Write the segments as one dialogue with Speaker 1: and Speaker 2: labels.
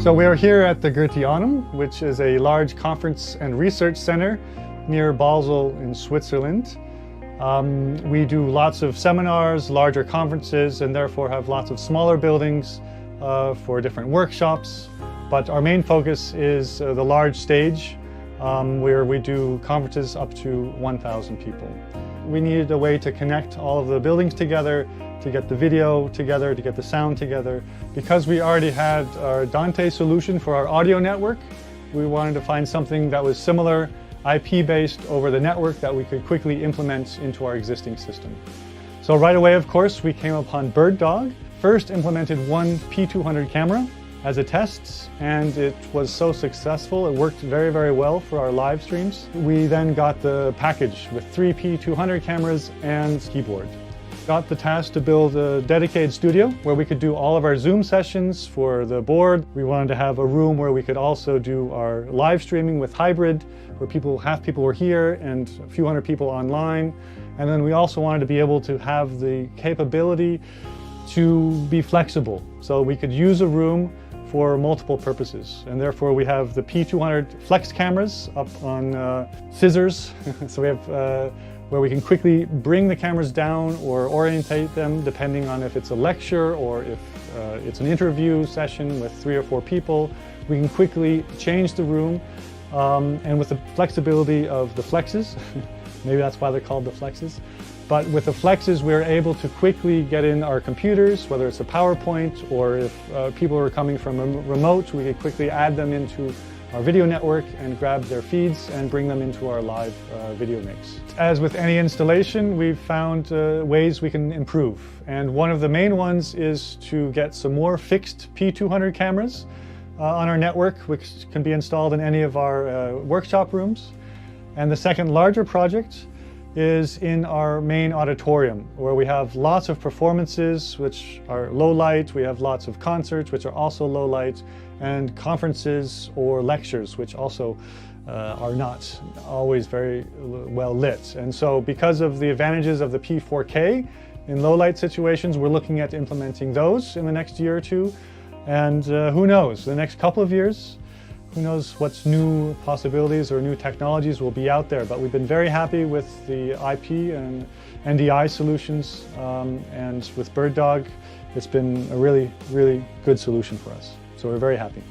Speaker 1: So we are here at the Goetheanum, which is a large conference and research center near Basel in Switzerland. We do lots of seminars, larger conferences, and therefore have lots of smaller buildings for different workshops. But our main focus is the large stage, where we do conferences up to 1,000 people. We needed a way to connect all of the buildings together, to get the video together, to get the sound together. Because we already had our Dante solution for our audio network, we wanted to find something that was similar, IP-based over the network that we could quickly implement into our existing system. So right away, of course, we came upon BirdDog. First implemented one P200 camera as a test, and it was so successful. It worked very, very well for our live streams. We then got the package with 3 P200 cameras and keyboard. Got the task to build a dedicated studio where we could do all of our Zoom sessions for the board. We wanted to have a room where we could also do our live streaming with hybrid, where half people were here and a few hundred people online. And then we also wanted to be able to have the capability to be flexible, so we could use a room for multiple purposes. And therefore we have the P200 flex cameras up on scissors. So we have where we can quickly bring the cameras down or orientate them depending on if it's a lecture or if it's an interview session with 3 or 4 people. We can quickly change the room, and with the flexibility of the flexes, maybe that's why they're called the flexes, but with the flexes we're able to quickly get in our computers, whether it's a PowerPoint or if people are coming from a remote, we can quickly add them into our video network and grab their feeds and bring them into our live video mix. As with any installation, we've found ways we can improve. And one of the main ones is to get some more fixed P200 cameras on our network, which can be installed in any of our workshop rooms. And the second larger project is in our main auditorium, where we have lots of performances which are low light, we have lots of concerts which are also low light, and conferences or lectures which also are not always very well lit. And so because of the advantages of the P4K in low light situations, we're looking at implementing those in the next year or two. And who knows, the next couple of years, who knows what's new possibilities or new technologies will be out there. But we've been very happy with the IP and NDI solutions, and with BirdDog, it's been a really, really good solution for us. So we're very happy.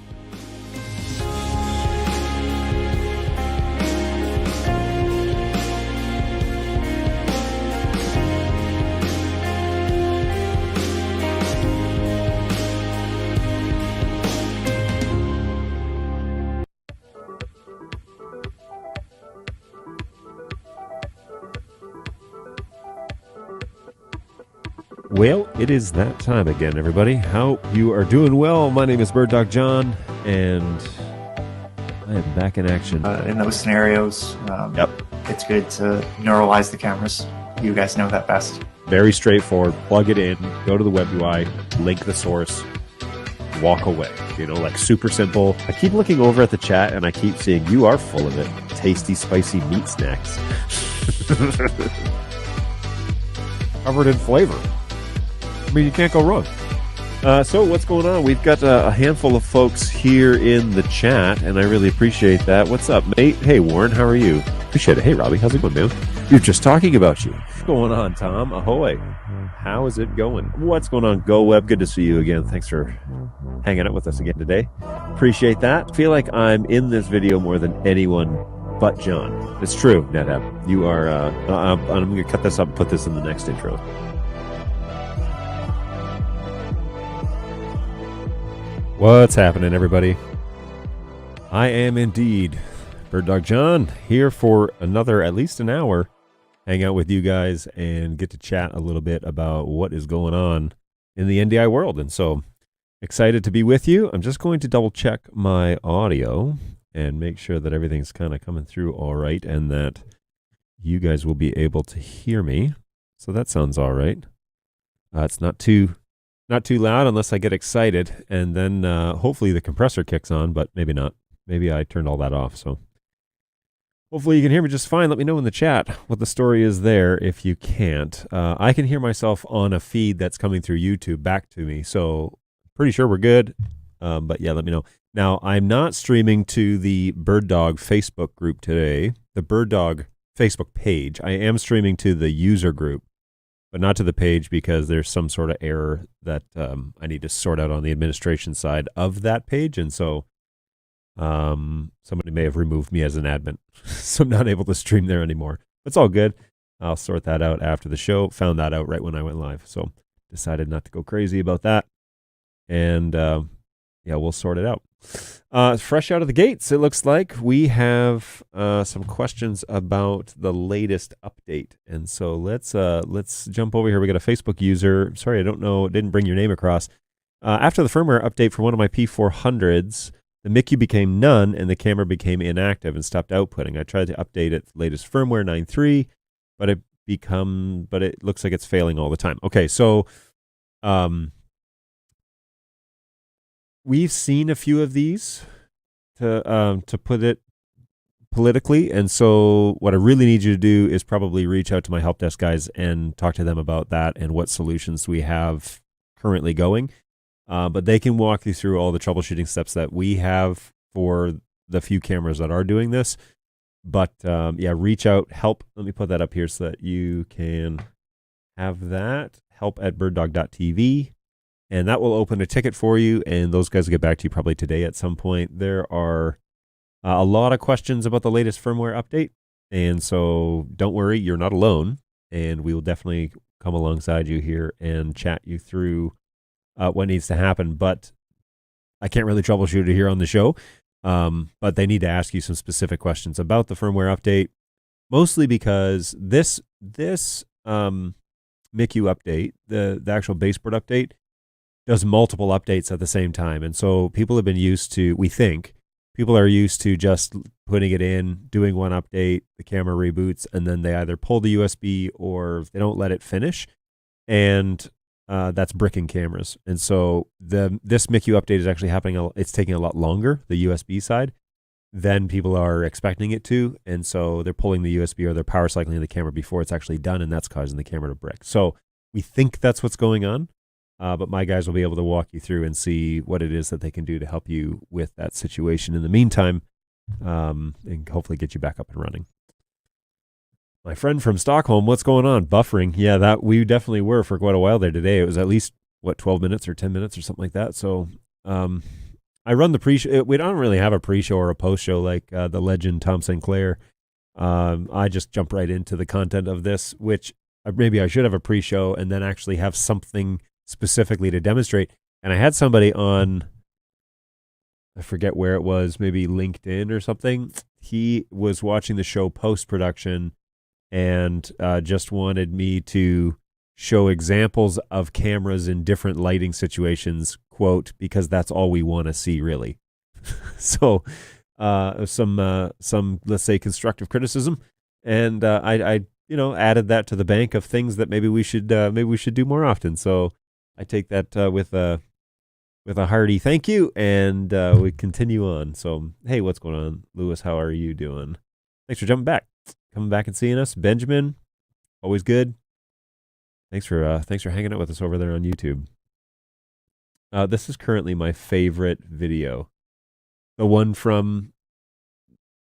Speaker 2: Well, it is that time again, everybody. Hope you are doing well. My name is BirdDog John, and I am back in action.
Speaker 3: In those scenarios, it's good to neuralize the cameras. You guys know that best.
Speaker 2: Very straightforward. Plug it in, go to the web UI, link the source, walk away. You know, like super simple. I keep looking over at the chat, and I keep seeing you are full of it. Tasty, spicy meat snacks. Covered in flavor. I mean, you can't go wrong. So what's going on? We've got a handful of folks here in the chat, and I really appreciate that. What's up, mate? Hey, Warren, how are you? Appreciate it. Hey, Robbie, how's it going, man? You're just talking about you. What's going on, Tom? Ahoy. How is it going? What's going on, GoWeb? Good to see you again. Thanks for hanging out with us again today. Appreciate that. Feel like I'm in this video more than anyone but John. It's true, NetApp. You are, I'm going to cut this up and put this in the next intro. What's happening, everybody? I am indeed BirdDog John, here for another, at least an hour, hang out with you guys and get to chat a little bit about what is going on in the NDI world. And so, excited to be with you. I'm just going to double check my audio and make sure that everything's kind of coming through all right and that you guys will be able to hear me. So that sounds all right. It's not too loud unless I get excited, and then hopefully the compressor kicks on, but maybe not. Maybe I turned all that off, so hopefully you can hear me just fine. Let me know in the chat what the story is there if you can't. I can hear myself on a feed that's coming through YouTube back to me, so pretty sure we're good, but yeah, let me know. Now, I'm not streaming to the BirdDog Facebook group today, the BirdDog Facebook page. I am streaming to the user group, but not to the page because there's some sort of error that I need to sort out on the administration side of that page. And so somebody may have removed me as an admin. So I'm not able to stream there anymore. It's all good. I'll sort that out after the show. Found that out right when I went live. So decided not to go crazy about that. And yeah, we'll sort it out. Fresh out of the gates, it looks like we have some questions about the latest update, and so let's jump over here. We got a Facebook user. Sorry, I don't know, didn't bring your name across. After the firmware update for one of my P400s, the MICU became none, and the camera became inactive and stopped outputting. I tried to update it latest firmware 9.3, but it looks like it's failing all the time. Okay, so we've seen a few of these, to put it politically, and so what I really need you to do is probably reach out to my help desk guys and talk to them about that and what solutions we have currently going. But they can walk you through all the troubleshooting steps that we have for the few cameras that are doing this. But yeah, reach out, help. Let me put that up here so that you can have that. help@birddog.tv. And that will open a ticket for you, and those guys will get back to you probably today at some point. There are a lot of questions about the latest firmware update, and so don't worry, you're not alone, and we will definitely come alongside you here and chat you through what needs to happen. But I can't really troubleshoot it here on the show, but they need to ask you some specific questions about the firmware update, mostly because this MICU update, the actual baseboard update, does multiple updates at the same time. And so people have been used to, we think, people are used to just putting it in, doing one update, the camera reboots, and then they either pull the USB or they don't let it finish. And that's bricking cameras. And so this MICU update is actually happening. It's taking a lot longer, the USB side, than people are expecting it to. And so they're pulling the USB or they're power cycling the camera before it's actually done, and that's causing the camera to brick. So we think that's what's going on. But my guys will be able to walk you through and see what it is that they can do to help you with that situation in the meantime, and hopefully get you back up and running. My friend from Stockholm, what's going on? Buffering. Yeah, that we definitely were for quite a while there today. It was at least, 12 minutes or 10 minutes or something like that. So I run the pre-show. We don't really have a pre-show or a post-show like the legend Tom Sinclair. I just jump right into the content of this, which maybe I should have a pre-show and then actually have something specifically to demonstrate. And I had somebody on, I forget where it was, maybe LinkedIn or something. He was watching the show post-production and just wanted me to show examples of cameras in different lighting situations, quote, because that's all we want to see, really. So some let's say constructive criticism, and I added that to the bank of things that maybe we should do more often. So I take that with a hearty thank you, and we continue on. So hey, what's going on, Lewis? How are you doing? Thanks for coming back and seeing us. Benjamin, always good. Thanks for hanging out with us over there on YouTube. This is currently my favorite video, the one from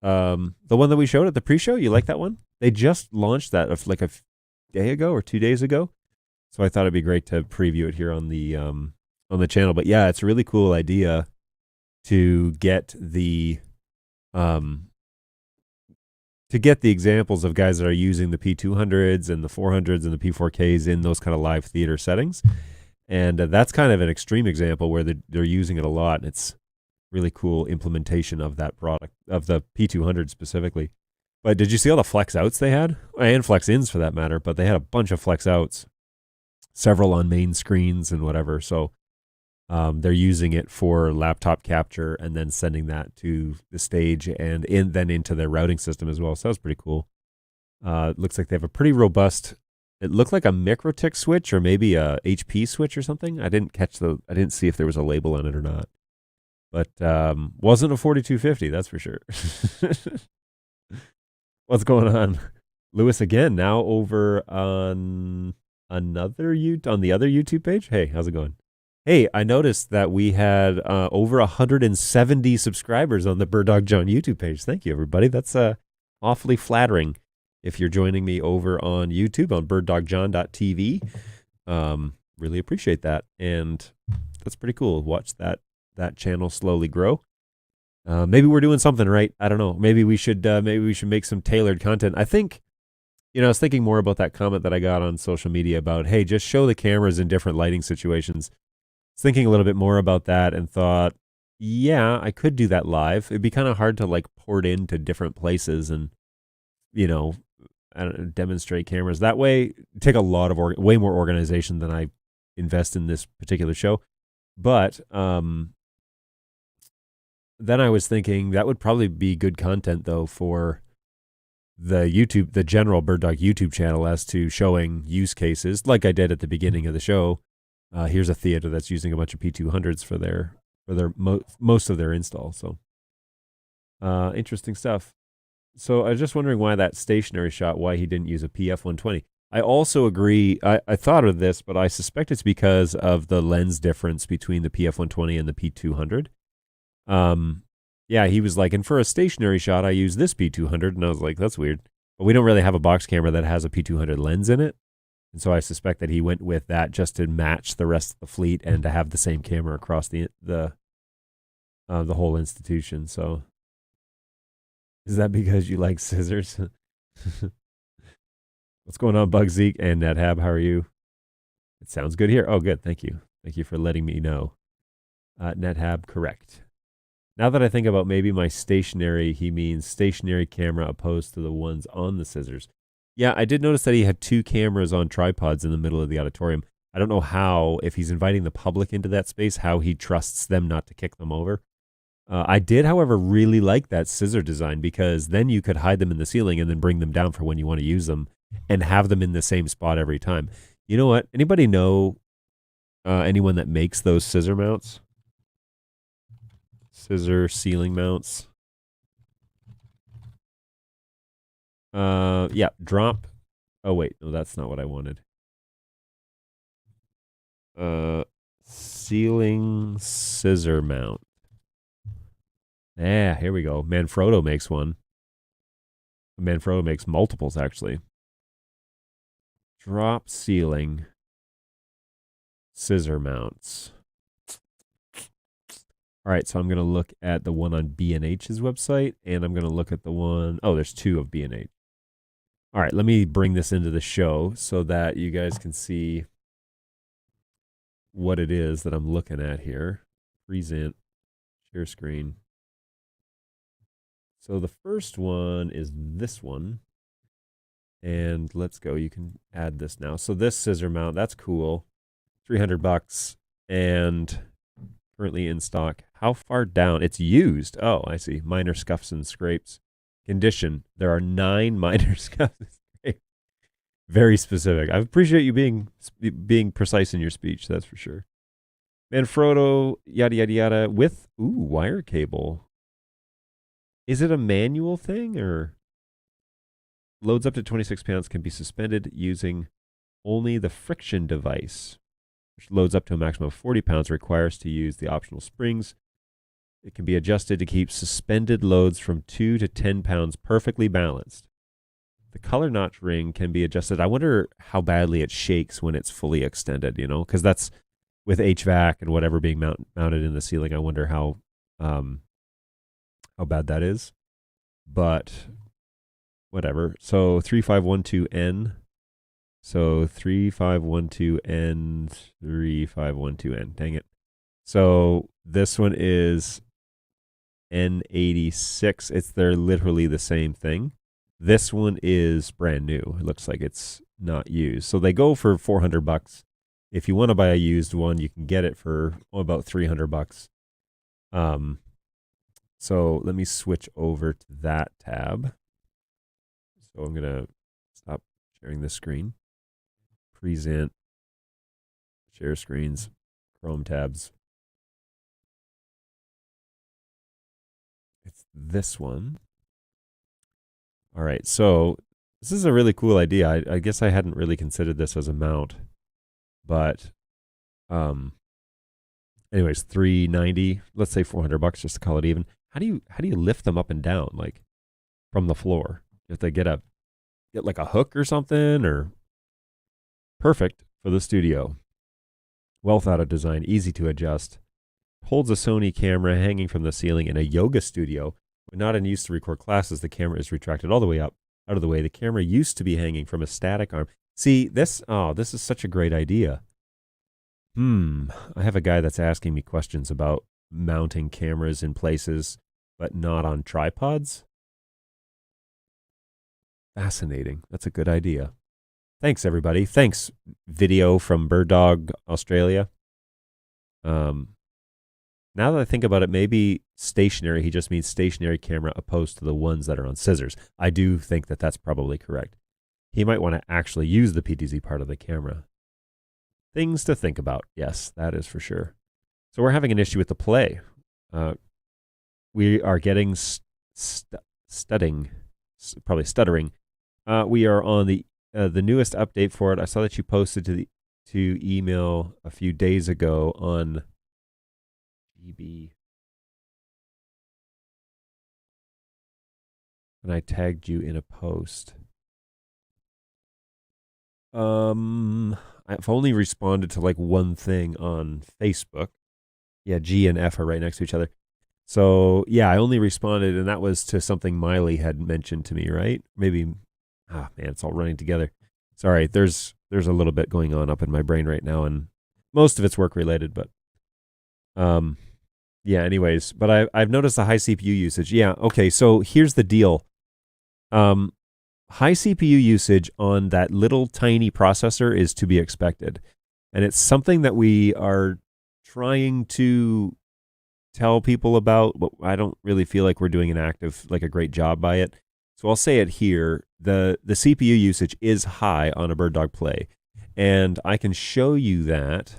Speaker 2: the one that we showed at the pre-show. You like that one? They just launched that like a day ago or 2 days ago, so I thought it'd be great to preview it here on the channel. But yeah, it's a really cool idea to get the examples of guys that are using the P200s and the 400s and the P4Ks in those kind of live theater settings. And that's kind of an extreme example where they're using it a lot. And it's really cool implementation of that product, of the P200 specifically. But did you see all the flex outs they had? And flex ins for that matter, but they had a bunch of flex outs, several on main screens and whatever. So they're using it for laptop capture and then sending that to the stage and then into their routing system as well. So that was pretty cool. It looks like they have a pretty robust, it looked like a MikroTik switch or maybe a HP switch or something. I didn't see if there was a label on it or not. But wasn't a 4250, that's for sure. What's going on? Lewis again, now over on on the other YouTube page. Hey, how's it going? Hey, I noticed that we had over 170 subscribers on the Bird Dog John YouTube page. Thank you, everybody. That's awfully flattering. If you're joining me over on YouTube on birddogjohn.tv, really appreciate that. And that's pretty cool. Watch that channel slowly grow. Maybe we're doing something right. I don't know. Maybe we should make some tailored content. I think, I was thinking more about that comment that I got on social media about, hey, just show the cameras in different lighting situations. I was thinking a little bit more about that and thought, yeah, I could do that live. It'd be kind of hard to like port into different places and, demonstrate cameras. That way, take a lot of way more organization than I invest in this particular show. But then I was thinking that would probably be good content though for the general Bird Dog YouTube channel as to showing use cases like I did at the beginning of the show. Here's a theater that's using a bunch of P200s for their most of their install. So interesting stuff. So I was just wondering why that stationary shot, why he didn't use a PF120. I also agree. I thought of this, but I suspect it's because of the lens difference between the PF120 and the P200. Yeah, he was like, and for a stationary shot, I use this P200, and I was like, that's weird. But we don't really have a box camera that has a P200 lens in it. And so I suspect that he went with that just to match the rest of the fleet and to have the same camera across the whole institution. So is that because you like scissors? What's going on, Bug Zeke and NetHab? How are you? It sounds good here. Oh, good. Thank you. Thank you for letting me know. NetHab, correct. Now that I think about maybe my stationary, he means stationary camera opposed to the ones on the scissors. Yeah, I did notice that he had two cameras on tripods in the middle of the auditorium. I don't know how, if he's inviting the public into that space, how he trusts them not to kick them over. I did, however, really like that scissor design because then you could hide them in the ceiling and then bring them down for when you want to use them and have them in the same spot every time. You know what? Anybody know anyone that makes those scissor mounts? Scissor ceiling mounts. Yeah, drop. Oh, wait. No, that's not what I wanted. Ceiling scissor mount. Yeah, here we go. Manfrotto makes one. Manfrotto makes multiples, actually. Drop ceiling scissor mounts. All right, so I'm going to look at the one on B&H's website, and I'm going to look at the one... Oh, there's two of B&H. All right, let me bring this into the show so that you guys can see what it is that I'm looking at here. Present, share screen. So the first one is this one. And let's go. You can add this now. So this scissor mount, that's cool. $300 and currently in stock. How far down? It's used. Oh, I see. Minor scuffs and scrapes. Condition. There are 9 minor scuffs and scrapes. Very specific. I appreciate you being precise in your speech, that's for sure. Manfrotto, yada, yada, yada, with, wire cable. Is it a manual thing or... Loads up to 26 pounds can be suspended using only the friction device, which loads up to a maximum of 40 pounds, requires to use the optional springs. It can be adjusted to keep suspended loads from 2 to 10 pounds perfectly balanced. The color notch ring can be adjusted. I wonder how badly it shakes when it's fully extended, you know, because that's with HVAC and whatever being mounted in the ceiling. I wonder how bad that is. But... whatever. So 3512N. So 3512N, 3512N. Dang it. So this one is N86. They're literally the same thing. This one is brand new. It looks like it's not used. So they go for $400. If you want to buy a used one, you can get it for about $300. So let me switch over to that tab. So I'm going to stop sharing this screen. Present, share screens, Chrome tabs. It's this one. All right, so this is a really cool idea. I guess I hadn't really considered this as a mount, but anyways, $390. Let's say $400 just to call it even. How do you lift them up and down, like from the floor? If they get like a hook or something, or perfect for the studio. Well thought of design, easy to adjust. Holds a Sony camera hanging from the ceiling in a yoga studio. When not in use to record classes, the camera is retracted all the way up, out of the way. The camera used to be hanging from a static arm. See, this is such a great idea. I have a guy that's asking me questions about mounting cameras in places, but not on tripods. Fascinating. That's a good idea. Thanks, everybody. Thanks, video from Bird Dog Australia. Now that I think about it, maybe stationary, he just means stationary camera opposed to the ones that are on scissors. I do think that that's probably correct. He might want to actually use the PTZ part of the camera. Things to think about. Yes, that is for sure. So we're having an issue with the play. We are getting stuttering. We are on the newest update for it. I saw that you posted to email a few days ago on GB, and I tagged you in a post. I've only responded to like one thing on Facebook. Yeah, G and F are right next to each other. So yeah, I only responded, and that was to something Miley had mentioned to me, right? Maybe, man, it's all running together. Sorry, there's a little bit going on up in my brain right now, and most of it's work related, but yeah, anyways, but I've noticed the high CPU usage. Yeah, okay, so here's the deal. High CPU usage on that little tiny processor is to be expected. And it's something that we are trying to tell people about, but I don't really feel like we're doing a great job by it. So I'll say it here. The CPU usage is high on a BirdDog Play, and I can show you that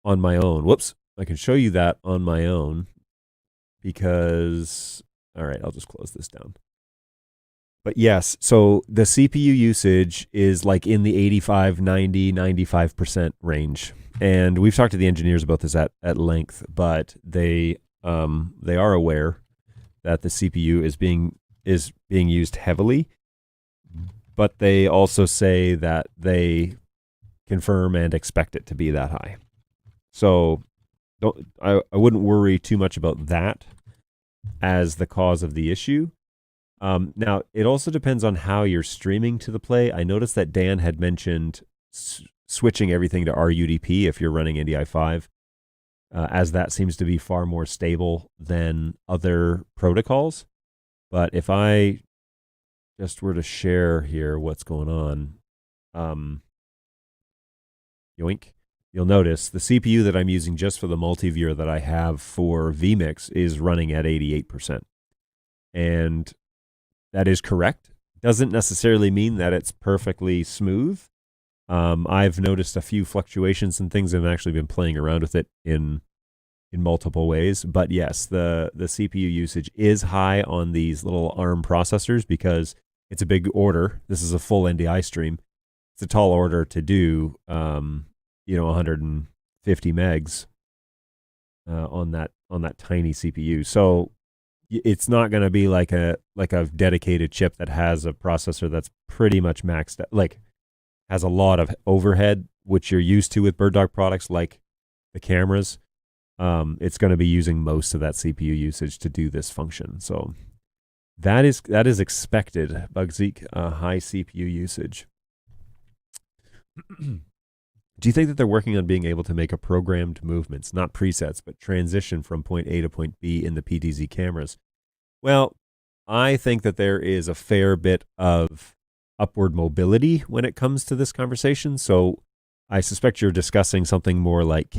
Speaker 2: on my own. Whoops. I can show you that on my own because, all right, I'll just close this down. But yes, so the CPU usage is like in the 85, 90, 95% range. And we've talked to the engineers about this at length, but they are aware that the CPU is being used heavily, but they also say that they confirm and expect it to be that high. So I wouldn't worry too much about that as the cause of the issue. Now, it also depends on how you're streaming to the Play. I noticed that Dan had mentioned switching everything to RUDP if you're running NDI5, as that seems to be far more stable than other protocols. But if I just were to share here what's going on, yoink, you'll notice the CPU that I'm using just for the multi-viewer that I have for vMix is running at 88%. And that is correct. Doesn't necessarily mean that it's perfectly smooth. I've noticed a few fluctuations and things, and I've actually been playing around with it in multiple ways. But yes, the CPU usage is high on these little ARM processors because it's a big order. This is a full NDI stream. It's a tall order to do, 150 megs on that tiny CPU. So it's not going to be like a dedicated chip that has a processor that's pretty much maxed out, like has a lot of overhead, which you're used to with BirdDog products like the cameras. It's going to be using most of that CPU usage to do this function. So that is expected, Bugzeek, high CPU usage. Do you think that they're working on being able to make a programmed movements, not presets, but transition from point A to point B in the PTZ cameras? Well, I think that there is a fair bit of upward mobility when it comes to this conversation. So I suspect you're discussing something more like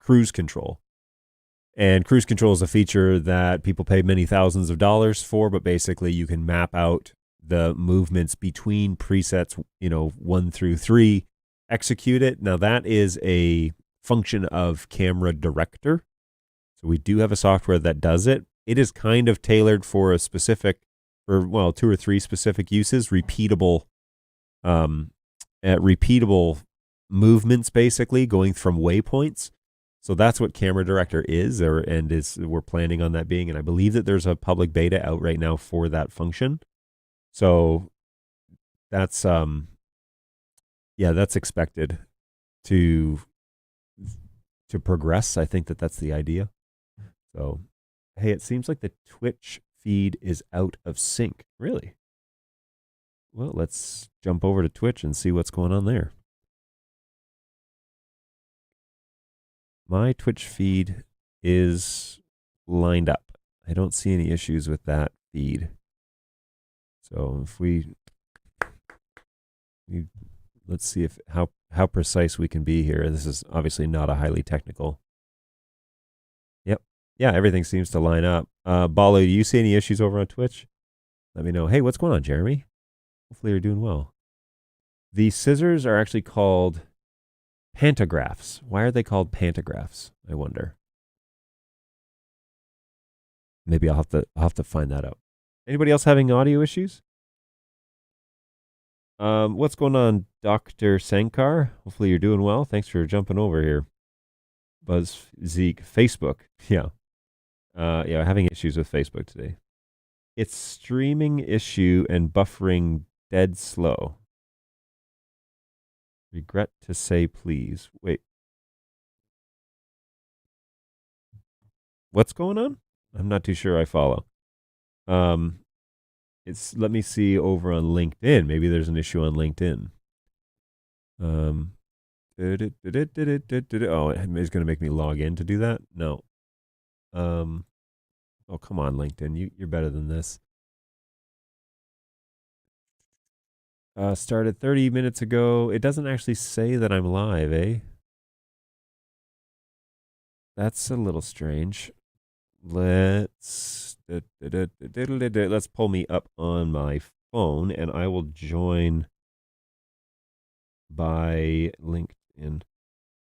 Speaker 2: cruise control. And cruise control is a feature that people pay many thousands of dollars for, but basically you can map out the movements between presets, 1 through 3, execute it. Now that is a function of Camera Director. So we do have a software that does it. It is kind of tailored for two or three specific uses, repeatable movements, basically going from waypoints. So that's what Camera Director is, we're planning on that being, and I believe that there's a public beta out right now for that function. So that's that's expected to progress. I think that's the idea. So, hey, it seems like the Twitch feed is out of sync. Really? Well, let's jump over to Twitch and see what's going on there. My Twitch feed is lined up. I don't see any issues with that feed. So if let's see how precise we can be here. This is obviously not a highly technical. Yep. Yeah, everything seems to line up. Balu, do you see any issues over on Twitch? Let me know. Hey, what's going on, Jeremy? Hopefully you're doing well. The scissors are actually called pantographs. Why are they called pantographs? I wonder. Maybe I'll have to find that out. Anybody else having audio issues? What's going on, Dr. Sankar? Hopefully you're doing well. Thanks for jumping over here. Zeke, Facebook. Yeah. Having issues with Facebook today. It's streaming issue and buffering dead slow. Regret to say please. Wait. What's going on? I'm not too sure I follow. Let me see over on LinkedIn. Maybe there's an issue on LinkedIn. Oh, it's going to make me log in to do that? No. Oh, come on, LinkedIn. You're better than this. Started 30 minutes ago. It doesn't actually say that I'm live, eh? that's a little strange. Let's pull me up on my phone, and I will join by LinkedIn.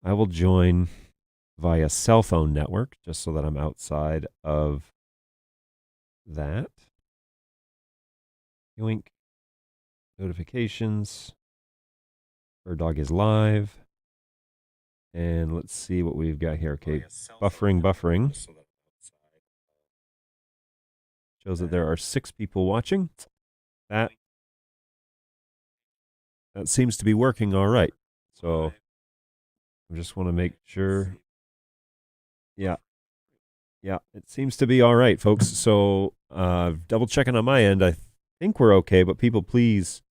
Speaker 2: I will join via cell phone network just so that I'm outside of that. Yoink. Notifications. Bird Dog is live. And let's see what we've got here. Okay, buffering. Shows that there are 6 people watching. That seems to be working all right. So I just want to make sure. Yeah, it seems to be all right, folks. So double checking on my end. I think we're okay, but people, please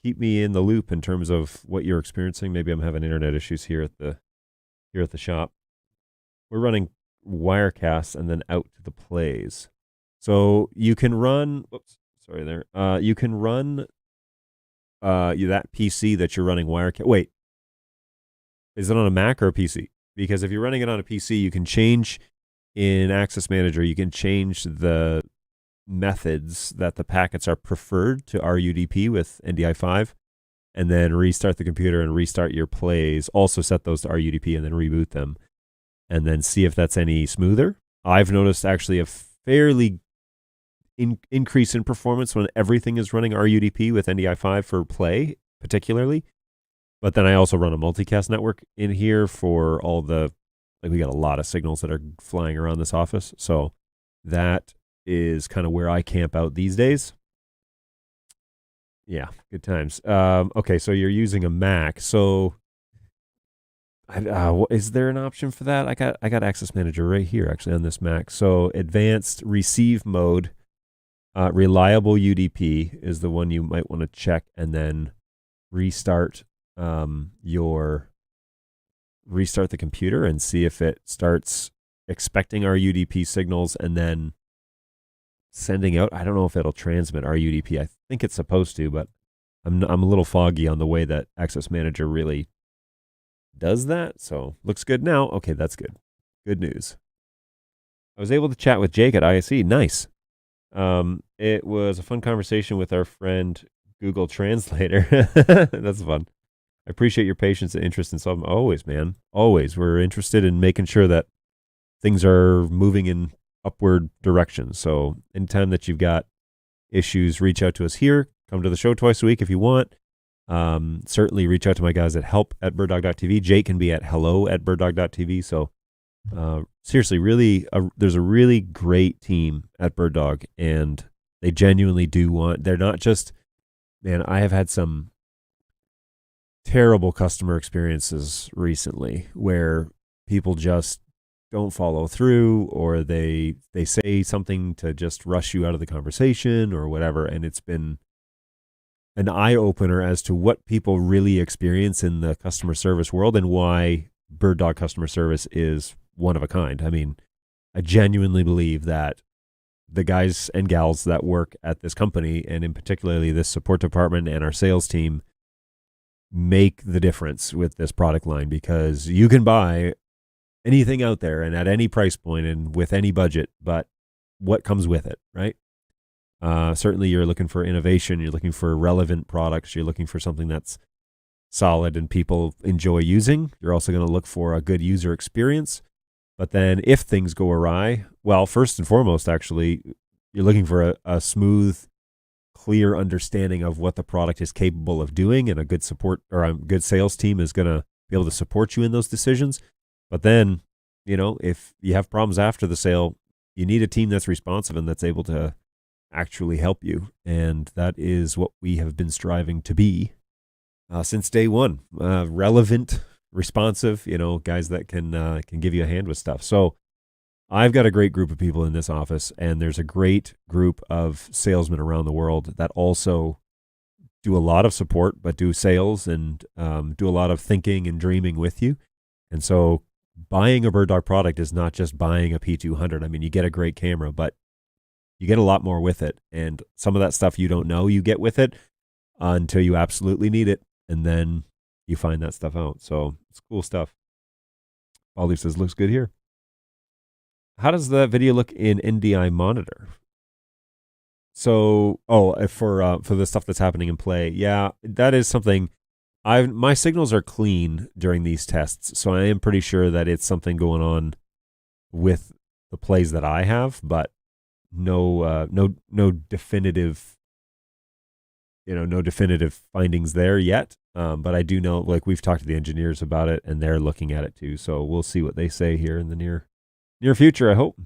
Speaker 2: keep me in the loop in terms of what you're experiencing. Maybe I'm having internet issues here at the shop. We're running Wirecasts and then out to the plays. So you can run. You can run that PC that you're running Wirecast. Wait, is it on a Mac or a PC? Because if you're running it on a PC, you can change in Access Manager. You can change the methods that the packets are preferred to RUDP with NDI5, and then restart the computer and restart your plays. Also set those to RUDP and then reboot them, and then see if that's any smoother. I've noticed actually a fairly increase in performance when everything is running RUDP with NDI5 for play, particularly. But then I also run a multicast network in here for all the, we got a lot of signals that are flying around this office. So that is kind of where I camp out these days. Yeah, good times. Okay, so you're using a Mac. So is there an option for that? I got Access Manager right here actually on this Mac. So advanced receive mode, reliable UDP is the one you might want to check, and then restart restart the computer and see if it starts expecting our UDP signals and then sending out. I don't know if it'll transmit our UDP. I think it's supposed to, but I'm a little foggy on the way that Access Manager really does that. So looks good now. Okay, that's good. Good news. I was able to chat with Jake at ISE. Nice. It was a fun conversation with our friend Google Translator. That's fun. I appreciate your patience and interest in solving. Always, man. Always. We're interested in making sure that things are moving in upward directions. So anytime that you've got issues, reach out to us here. Come to the show twice a week if you want. Certainly reach out to my guys at help@birddog.tv. Jake can be at hello@birddog.tv. So seriously, really, there's a really great team at Bird Dog, and they genuinely do want, they're not just, man, I have had some terrible customer experiences recently where people just don't follow through, or they say something to just rush you out of the conversation or whatever, and it's been an eye-opener as to what people really experience in the customer service world and why Bird Dog customer service is one of a kind. I mean, I genuinely believe that the guys and gals that work at this company, and in particularly this support department and our sales team, make the difference with this product line, because you can buy anything out there and at any price point and with any budget, but what comes with it, right? Certainly you're looking for innovation, you're looking for relevant products, you're looking for something that's solid and people enjoy using. You're also going to look for a good user experience. But then if things go awry, well, first and foremost, actually, you're looking for a smooth, clear understanding of what the product is capable of doing, and a good support or a good sales team is going to be able to support you in those decisions. But then, if you have problems after the sale, you need a team that's responsive and that's able to actually help you. And that is what we have been striving to be since day one. Relevant, responsive, guys that can give you a hand with stuff. So I've got a great group of people in this office, and there's a great group of salesmen around the world that also do a lot of support, but do sales and do a lot of thinking and dreaming with you. And so buying a Bird Dog product is not just buying a P200. I mean, you get a great camera, but you get a lot more with it. And some of that stuff you don't know you get with it until you absolutely need it. And then you find that stuff out. So it's cool stuff. Baldy says, looks good here. how does the video look in NDI monitor? So, for the stuff that's happening in play, yeah, that is something. My signals are clean during these tests, so I am pretty sure that it's something going on with the plays that I have, but no definitive, no definitive findings there yet. But I do know, like, we've talked to the engineers about it, and they're looking at it too. So we'll see what they say here in the near future, I hope.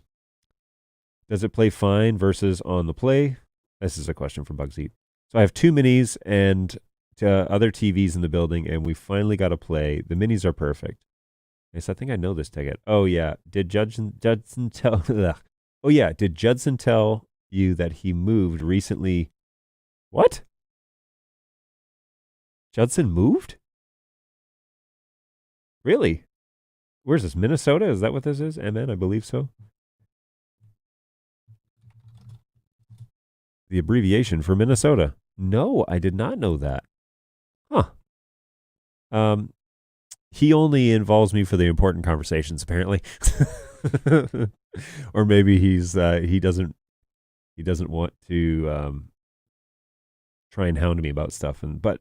Speaker 2: Does it play fine versus on the play? This is a question from Bugsy. So I have 2 minis and other TVs in the building, and we finally got to play. The minis are perfect. Yes, I think I know this ticket. Oh yeah, did Judson tell? Oh yeah, did Judson tell you that he moved recently? What? Judson moved? Really? Where's this? Minnesota? Is that what this is? MN, I believe so. The abbreviation for Minnesota. No, I did not know that. Huh. He only involves me for the important conversations, apparently. Or maybe he doesn't want to try and hound me about stuff. But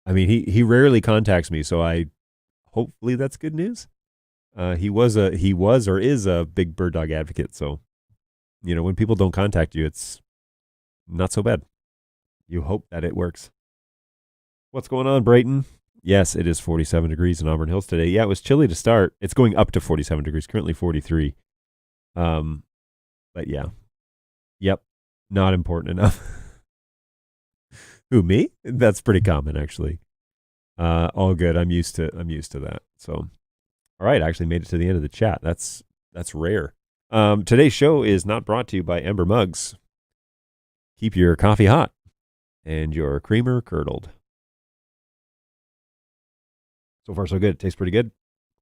Speaker 2: I mean, he rarely contacts me, so hopefully that's good news. He was or is a big bird dog advocate, so when people don't contact you, it's not so bad. You hope that it works. What's going on, Brayton? Yes, it is 47 degrees in Auburn Hills today. Yeah, it was chilly to start. It's going up to 47 degrees, currently 43. But yeah. Yep, not important enough. Who, me? That's pretty common, actually. All good. I'm used to that. So, all right, I actually made it to the end of the chat. That's rare. Today's show is not brought to you by Ember Mugs. Keep your coffee hot and your creamer curdled. So far, so good. It tastes pretty good.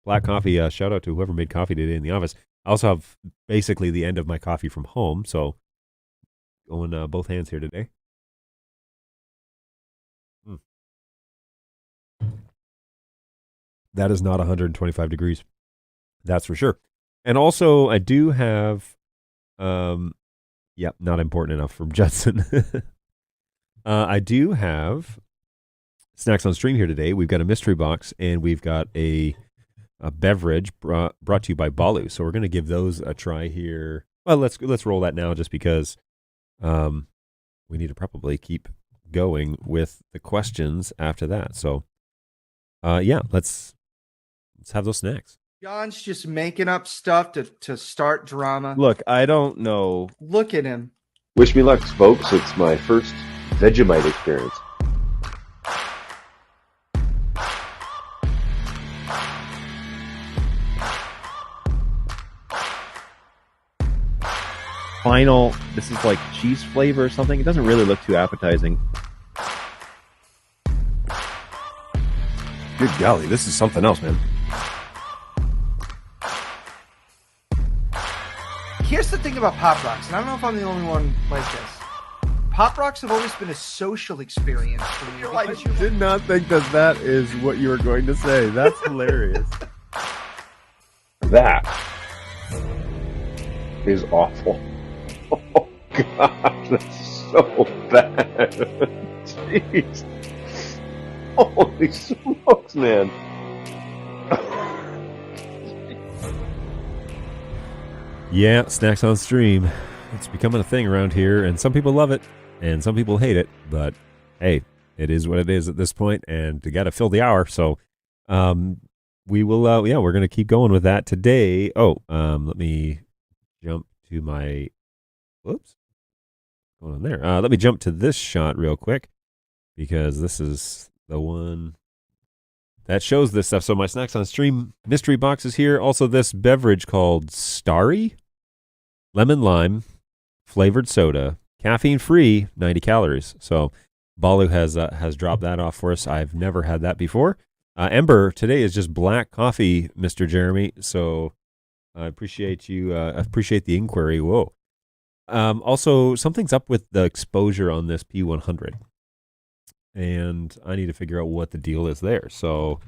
Speaker 2: Black coffee. Shout out to whoever made coffee today in the office. I also have basically the end of my coffee from home, so going both hands here today. That is not 125 degrees. That's for sure. And also, I do have, not important enough from Judson. I do have snacks on stream here today. We've got a mystery box, and we've got a beverage brought to you by Balu. So we're going to give those a try here. Well, let's roll that now, just because we need to probably keep going with the questions after that. So, let's have those snacks.
Speaker 4: John's just making up stuff to start drama.
Speaker 5: Look, I don't know.
Speaker 4: Look at him.
Speaker 6: Wish me luck, folks. It's my first Vegemite experience.
Speaker 5: Final, this is like cheese flavor or something. It doesn't really look too appetizing.
Speaker 6: Good golly, this is something else, man.
Speaker 4: Here's the thing about Pop Rocks, and I don't know if I'm the only one like this. Pop Rocks have always been a social experience for me.
Speaker 5: I did not think that is what you were going to say. That's hilarious.
Speaker 6: That is awful. Oh, God, that's so bad. Jeez. Holy smokes, man.
Speaker 2: Yeah, snacks on stream. It's becoming a thing around here, and some people love it, and some people hate it, but hey, it is what it is at this point, and you got to fill the hour, so we will, we're going to keep going with that today. Let me jump to my, whoops, what's going on there? Let me jump to this shot real quick, because this is the one that shows this stuff. So my snacks on stream mystery box is here. Also, this beverage called Starry lemon lime flavored soda, caffeine free, 90 calories. So Balu has dropped that off for us. I've never had that before. Ember today is just black coffee, Mr. Jeremy. So I appreciate you. I appreciate the inquiry. Whoa. Also, something's up with the exposure on this P100. And I need to figure out what the deal is there. So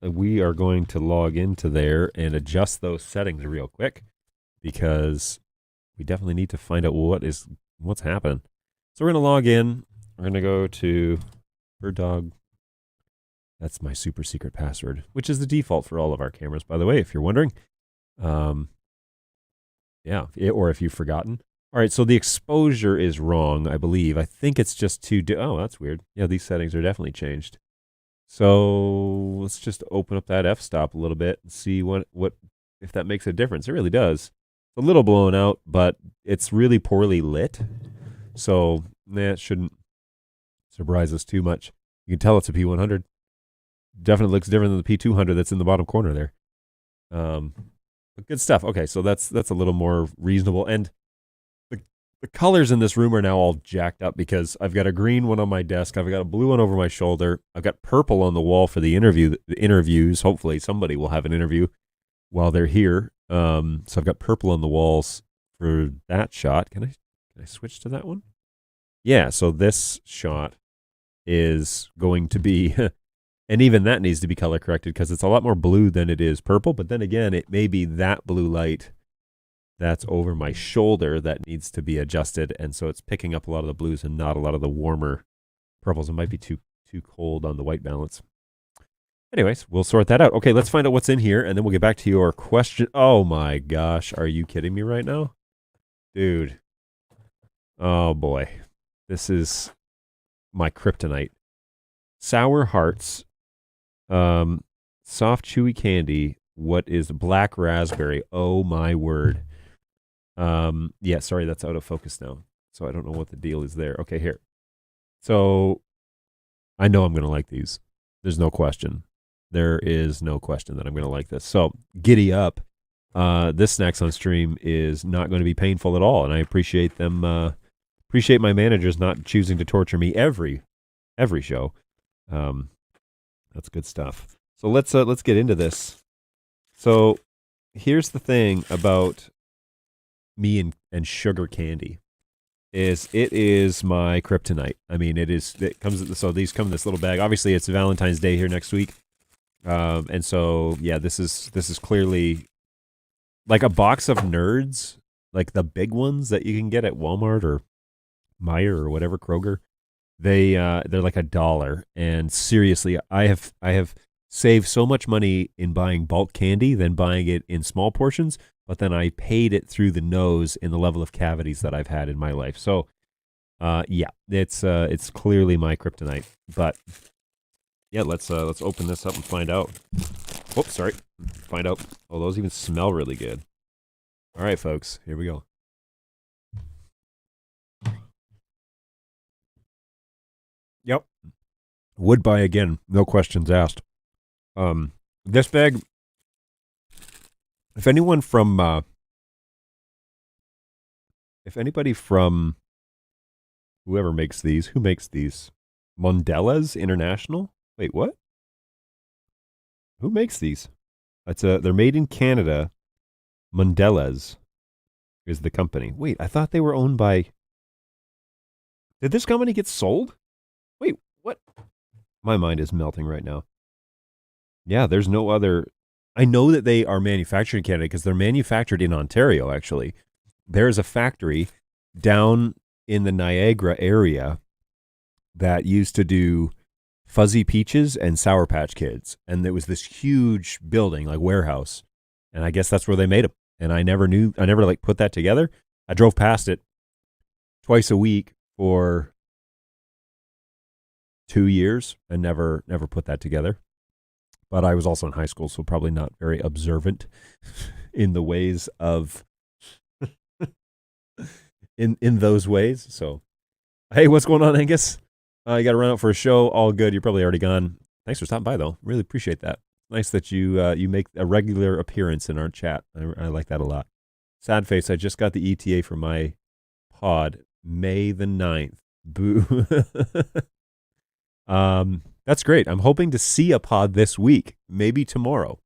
Speaker 2: we are going to log into there and adjust those settings real quick. because we definitely need to find out what's happening. So we're going to log in. We're going to go to Bird Dog. That's my super secret password, which is the default for all of our cameras, by the way, if you're wondering. Or if you've forgotten. All right, so the exposure is wrong, I believe. I think it's just oh, that's weird. Yeah, these settings are definitely changed. So let's just open up that f-stop a little bit and see what if that makes a difference. It really does. It's a little blown out, but it's really poorly lit. So it shouldn't surprise us too much. You can tell it's a P100. Definitely looks different than the P200 that's in the bottom corner there. But good stuff. Okay, so that's a little more reasonable. And the colors in this room are now all jacked up because I've got a green one on my desk. I've got a blue one over my shoulder. I've got purple on the wall for the interviews. Hopefully somebody will have an interview while they're here. So I've got purple on the walls for that shot. Can I switch to that one? Yeah, so this shot is going to be, and even that needs to be color corrected because it's a lot more blue than it is purple. But then again, it may be that blue light that's over my shoulder that needs to be adjusted, and so it's picking up a lot of the blues and not a lot of the warmer purples. It might be too cold on the white balance. Anyways, we'll sort that out. Okay, let's find out what's in here, and then we'll get back to your question. Oh my gosh, are you kidding me right now? Dude. Oh boy. This is my kryptonite. Sour Hearts, soft chewy candy. What is black raspberry? Oh my word. Yeah, sorry, that's out of focus now. So I don't know what the deal is there. Okay, here. So I know I'm going to like these. There's no question. There is no question that I'm going to like this. So giddy up. This Snacks on Stream is not going to be painful at all. And I appreciate them, appreciate my managers not choosing to torture me every show. That's good stuff. So let's get into this. So here's the thing about me and sugar candy is it is my kryptonite. I mean, these come in this little bag. Obviously it's Valentine's Day here next week. And so yeah, this is clearly like a box of Nerds, like the big ones that you can get at Walmart or Meijer or whatever, Kroger. They're like $1. And seriously, I have saved so much money in buying bulk candy than buying it in small portions, but then I paid it through the nose in the level of cavities that I've had in my life. So, yeah, it's clearly my kryptonite. But yeah, let's open this up and find out. Oops, sorry. Find out. Oh, those even smell really good. All right, folks, here we go. Yep. Would buy again, no questions asked. This bag, if anybody from whoever makes these, who makes these? Mondelez International? Wait, what? Who makes these? They're made in Canada. Mondelez is the company. Wait, I thought they were owned by. Did this company get sold? Wait, what? My mind is melting right now. Yeah, there's no other. I know that they are manufactured in Canada because they're manufactured in Ontario, actually. There's a factory down in the Niagara area that used to do Fuzzy Peaches and Sour Patch Kids. And there was this huge building, like warehouse. And I guess that's where they made them. And I never put that together. I drove past it twice a week for 2 years and never put that together. But I was also in high school, so probably not very observant in the ways of in those ways. So, hey, what's going on, Angus? You got to run out for a show. All good. You're probably already gone. Thanks for stopping by, though. Really appreciate that. Nice that you make a regular appearance in our chat. I like that a lot. Sad face. I just got the ETA for my pod, May the 9th. Boo. That's great. I'm hoping to see a pod this week, maybe tomorrow,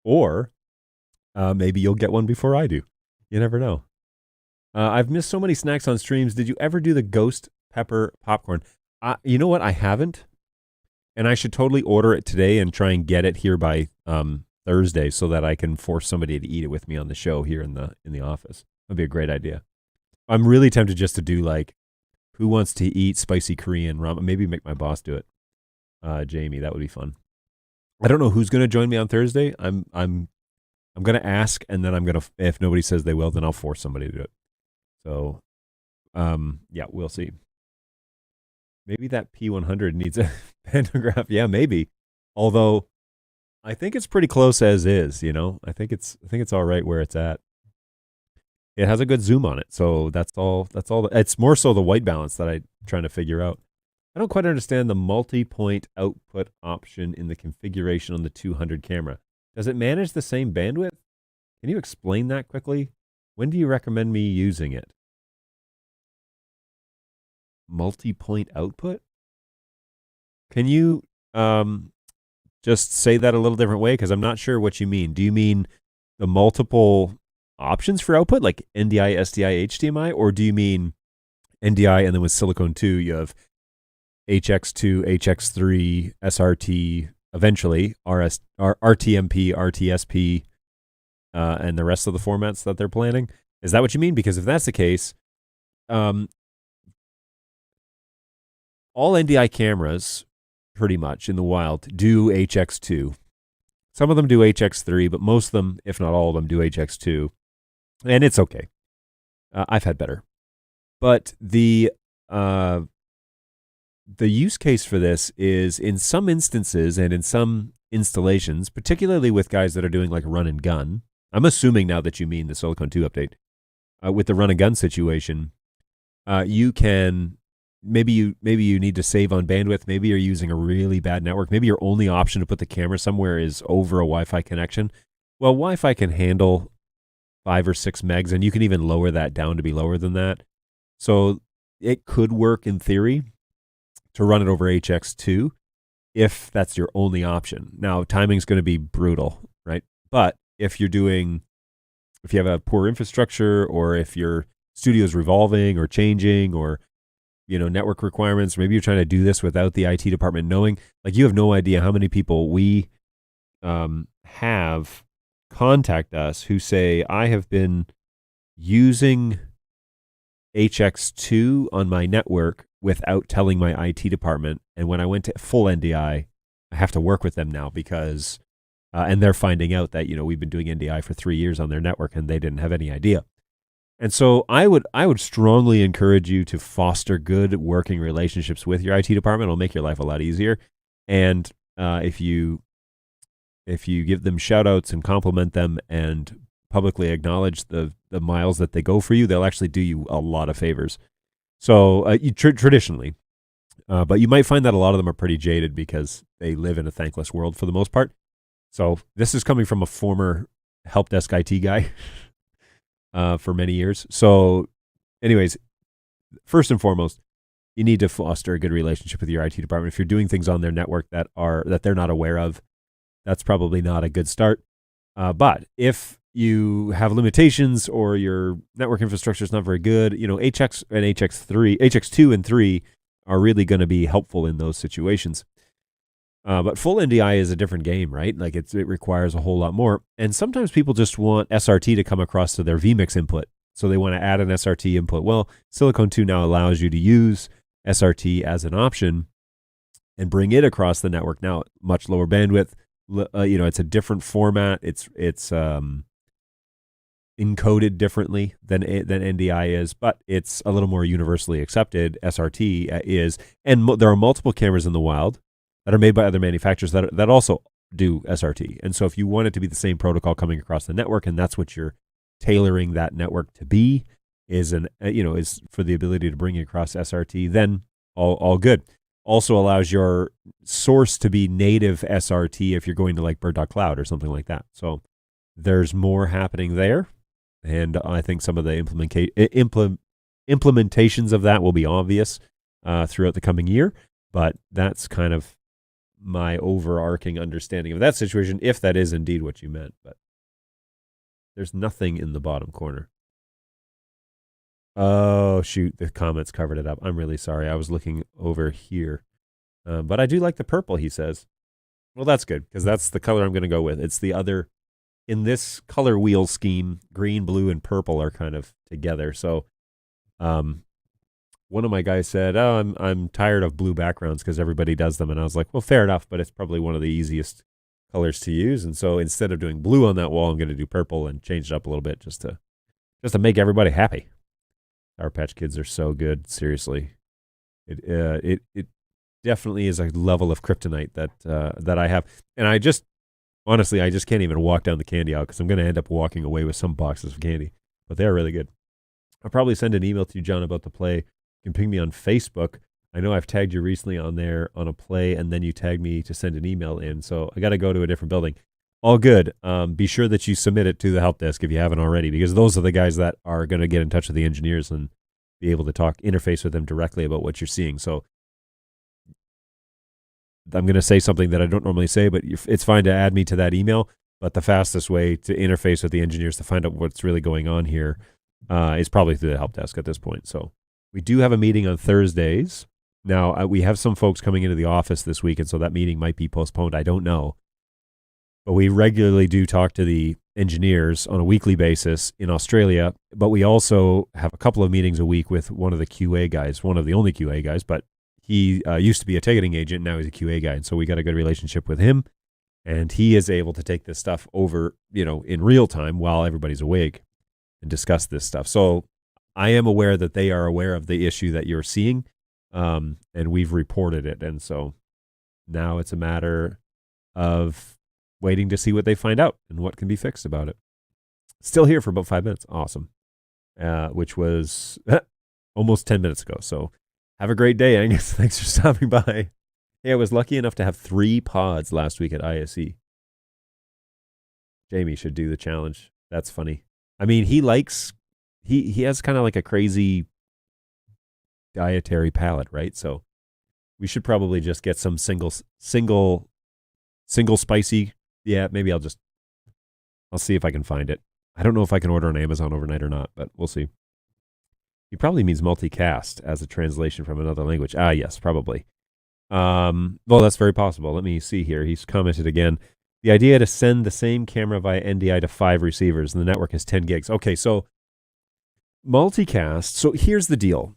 Speaker 2: or maybe you'll get one before I do. You never know. I've missed so many snacks on streams. Did you ever do the ghost pepper popcorn? You know what? I haven't, and I should totally order it today and try and get it here by Thursday so that I can force somebody to eat it with me on the show here in the office. That'd be a great idea. I'm really tempted just to do like, who wants to eat spicy Korean ramen? Maybe make my boss do it. Jamie, that would be fun. I don't know who's going to join me on Thursday. I'm going to ask, and then I'm going to, if nobody says they will, then I'll force somebody to do it. So, yeah, we'll see. Maybe that P100 needs a pantograph. Yeah, maybe. Although I think it's pretty close as is, you know. I think it's all right where it's at. It has a good zoom on it, so that's all. It's more so the white balance that I'm trying to figure out. I don't quite understand the multi-point output option in the configuration on the 200 camera. Does it manage the same bandwidth? Can you explain that quickly? When do you recommend me using it? Multi-point output? Can you just say that a little different way? Because I'm not sure what you mean. Do you mean the multiple options for output, like NDI, SDI, HDMI? Or do you mean NDI and then with Silicon 2, you have HX2, HX3, SRT, eventually RTMP, RTSP, and the rest of the formats that they're planning? Is that what you mean? Because if that's the case, all NDI cameras, pretty much in the wild, do HX2. Some of them do HX3, but most of them, if not all of them, do HX2. And it's okay. I've had better. But the use case for this is in some instances and in some installations, particularly with guys that are doing like run and gun. I'm assuming now that you mean the Silicon 2 update. With the run and gun situation, you can maybe you need to save on bandwidth. Maybe you're using a really bad network. Maybe your only option to put the camera somewhere is over a Wi-Fi connection. Well, Wi-Fi can handle 5 or 6 megs, and you can even lower that down to be lower than that. So it could work in theory to run it over HX2 if that's your only option. Now, timing's going to be brutal, right? But if you have a poor infrastructure, or if your studio's revolving or changing, or network requirements, maybe you're trying to do this without the IT department knowing, like, you have no idea how many people we have contact us who say, I have been using HX2 on my network without telling my IT department, and when I went to full NDI, I have to work with them now because and they're finding out that we've been doing NDI for 3 years on their network and they didn't have any idea. And so I would strongly encourage you to foster good working relationships with your IT department. It'll make your life a lot easier. And if you give them shout outs and compliment them and publicly acknowledge the miles that they go for you, they'll actually do you a lot of favors. So traditionally, but you might find that a lot of them are pretty jaded because they live in a thankless world for the most part. So this is coming from a former help desk IT guy for many years. So anyways, first and foremost, you need to foster a good relationship with your IT department. If you're doing things on their network that they're not aware of, that's probably not a good start. But if you have limitations or your network infrastructure is not very good, HX and HX2 and 3 are really going to be helpful in those situations. But full NDI is a different game, right? Like it requires a whole lot more. And sometimes people just want SRT to come across to their vMix input. So they want to add an SRT input. Well, Silicon 2 now allows you to use SRT as an option and bring it across the network. Now, much lower bandwidth. It's a different format. It's encoded differently than NDI is, but it's a little more universally accepted. SRT is, and there are multiple cameras in the wild that are made by other manufacturers that also do SRT. And so if you want it to be the same protocol coming across the network, and that's what you're tailoring that network to be, is for the ability to bring it across SRT, then all good. Also allows your source to be native SRT if you're going to like Bird.Cloud or something like that. So there's more happening there. And I think some of the implementations of that will be obvious throughout the coming year. But that's kind of my overarching understanding of that situation, if that is indeed what you meant. But there's nothing in the bottom corner. Oh, shoot. The comments covered it up. I'm really sorry. I was looking over here. But I do like the purple, he says. Well, that's good because that's the color I'm going to go with. It's the other in this color wheel scheme. Green, blue, and purple are kind of together. So, one of my guys said, "Oh, I'm tired of blue backgrounds because everybody does them," and I was like, "Well, fair enough, but it's probably one of the easiest colors to use." And so instead of doing blue on that wall, I'm going to do purple and change it up a little bit just to make everybody happy. Sour Patch Kids are so good. Seriously, it definitely is a level of kryptonite that I have, and I just can't even walk down the candy aisle because I'm going to end up walking away with some boxes of candy. But they are really good. I'll probably send an email to you, John, about the play. You can ping me on Facebook. I know I've tagged you recently on there on a play, and then you tagged me to send an email in. So I got to go to a different building. All good. Be sure that you submit it to the help desk if you haven't already, because those are the guys that are going to get in touch with the engineers and be able to interface with them directly about what you're seeing. So I'm going to say something that I don't normally say, but it's fine to add me to that email. But the fastest way to interface with the engineers to find out what's really going on here is probably through the help desk at this point. So we do have a meeting on Thursdays. Now, we have some folks coming into the office this week, and so that meeting might be postponed. I don't know. But we regularly do talk to the engineers on a weekly basis in Australia. But we also have a couple of meetings a week with one of the QA guys, one of the only QA guys, but he used to be a ticketing agent. Now he's a QA guy. And so we got a good relationship with him. And he is able to take this stuff over, in real time while everybody's awake and discuss this stuff. So I am aware that they are aware of the issue that you're seeing, and we've reported it. And so now it's a matter of waiting to see what they find out and what can be fixed about it. Still here for about 5 minutes. Awesome. Which was almost 10 minutes ago. So have a great day, Angus. Thanks for stopping by. Hey, I was lucky enough to have 3 pods last week at ISE. Jamie should do the challenge. That's funny. I mean, he has kind of like a crazy dietary palate, right? So we should probably just get some single spicy. Yeah, maybe I'll see if I can find it. I don't know if I can order on Amazon overnight or not, but we'll see. He probably means multicast as a translation from another language. Yes, probably. Well, that's very possible. Let me see here. He's commented again. The idea to send the same camera via NDI to 5 receivers, and the network is 10 gigs. Okay, so multicast. So here's the deal.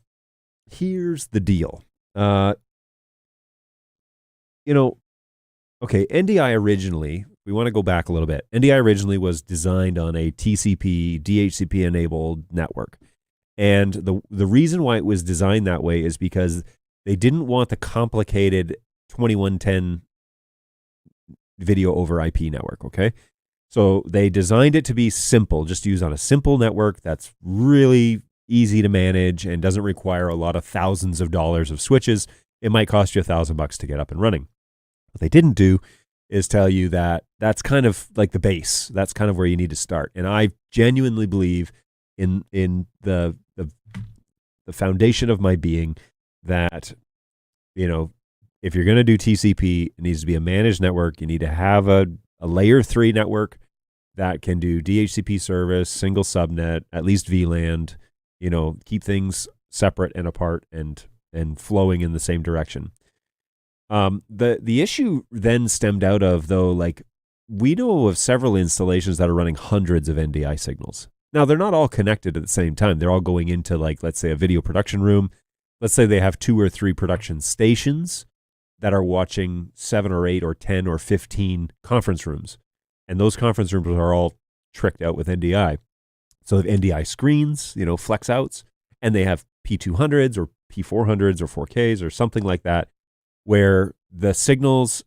Speaker 2: Okay, NDI originally, we want to go back a little bit. NDI originally was designed on a TCP, DHCP-enabled network. And the reason why it was designed that way is because they didn't want the complicated 2110 video over IP network, okay? So they designed it to be simple, just use on a simple network that's really easy to manage and doesn't require a lot of thousands of dollars of switches. It might cost you $1,000 to get up and running. What they didn't do is tell you that that's kind of like the base. That's kind of where you need to start. And I genuinely believe in the foundation of my being that, if you're going to do TCP, it needs to be a managed network. You need to have a layer 3 network that can do DHCP service, single subnet, at least VLAN, keep things separate and apart and flowing in the same direction. The issue then stemmed out of, though, like, we know of several installations that are running hundreds of NDI signals. Now, they're not all connected at the same time. They're all going into, like, let's say a video production room. Let's say they have 2 or 3 production stations that are watching 7 or 8 or 10 or 15 conference rooms. And those conference rooms are all tricked out with NDI. So they have NDI screens, flex outs, and they have P200s or P400s or 4Ks or something like that, where the signals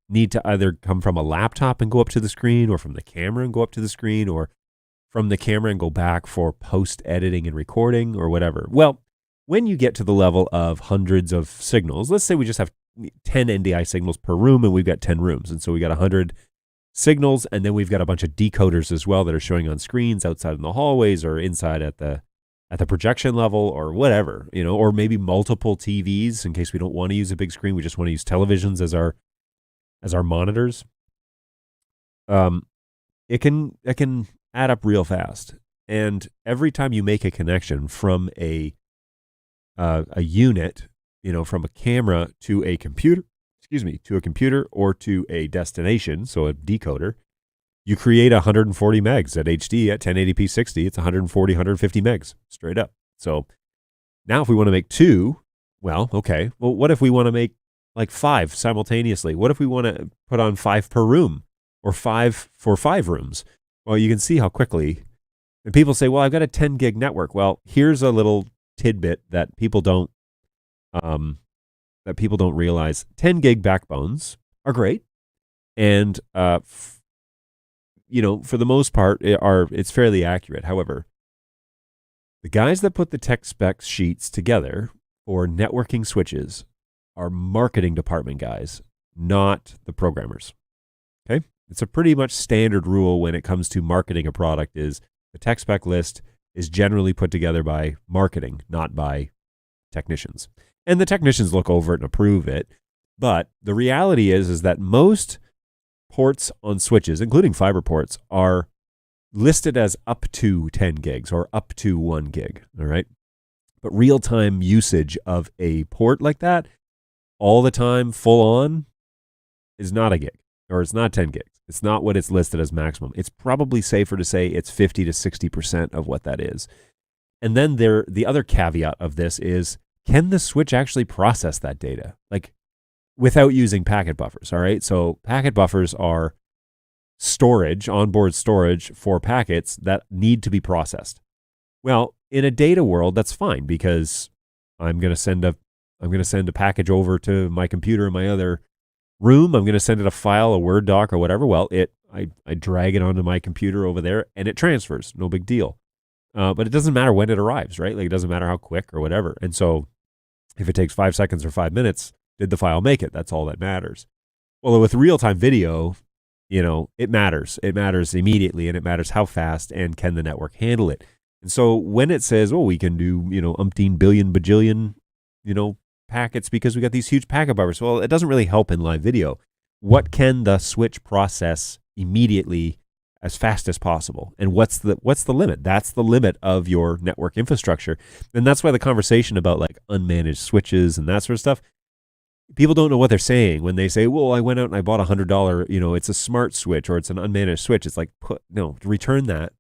Speaker 2: need to either come from a laptop and go up to the screen, or from the camera and go up to the screen, or from the camera and go back for post-editing and recording or whatever. Well, when you get to the level of hundreds of signals, let's say we just have 10 NDI signals per room and we've got 10 rooms. And so we got 100 signals, and then we've got a bunch of decoders as well that are showing on screens outside in the hallways or inside at the projection level or whatever, or maybe multiple TVs in case we don't want to use a big screen. We just want to use televisions as our monitors. It can add up real fast. And every time you make a connection from a unit, from a camera to a computer, to a computer or to a destination, so a decoder, you create 140 megs at HD at 1080p 60. It's 140, 150 megs straight up. So now if we want to make 2, well, okay. Well, what if we want to make like 5 simultaneously? What if we want to put on 5 per room or 5 for 5 rooms? Well, you can see how quickly, and people say, well, I've got a 10 gig network. Well, here's a little tidbit that people don't realize. 10 gig backbones are great. And, for the most part, it's fairly accurate. However, the guys that put the tech specs sheets together for networking switches are marketing department guys, not the programmers. Okay? It's a pretty much standard rule when it comes to marketing a product is the tech spec list is generally put together by marketing, not by technicians. And the technicians look over it and approve it. But the reality is that most ports on switches, including fiber ports, are listed as up to 10 gigs or up to 1 gig, all right? But real-time usage of a port like that, all the time, full on, is not a gig, or it's not 10 gigs. It's not what it's listed as maximum. It's probably safer to say it's 50 to 60% of what that is. And then the other caveat of this is, can the switch actually process that data? Like, without using packet buffers, all right? So packet buffers are storage, onboard storage for packets that need to be processed. Well, in a data world, that's fine because I'm going to send a package over to my computer in my other room. I'm going to send it a file, a Word doc or whatever. Well, I drag it onto my computer over there and it transfers. No big deal. But it doesn't matter when it arrives, right? Like it doesn't matter how quick or whatever. And so if it takes 5 seconds or 5 minutes, did the file make it? That's all that matters. Well, with real-time video, it matters. It matters immediately, and it matters how fast and can the network handle it. And so when it says, we can do, umpteen billion bajillion, packets because we got these huge packet buffers. Well, it doesn't really help in live video. What can the switch process immediately as fast as possible? And what's the limit? That's the limit of your network infrastructure. And that's why the conversation about like unmanaged switches and that sort of stuff, people don't know what they're saying when they say, well, I went out and I bought $100, it's a smart switch or it's an unmanaged switch. It's like, return that.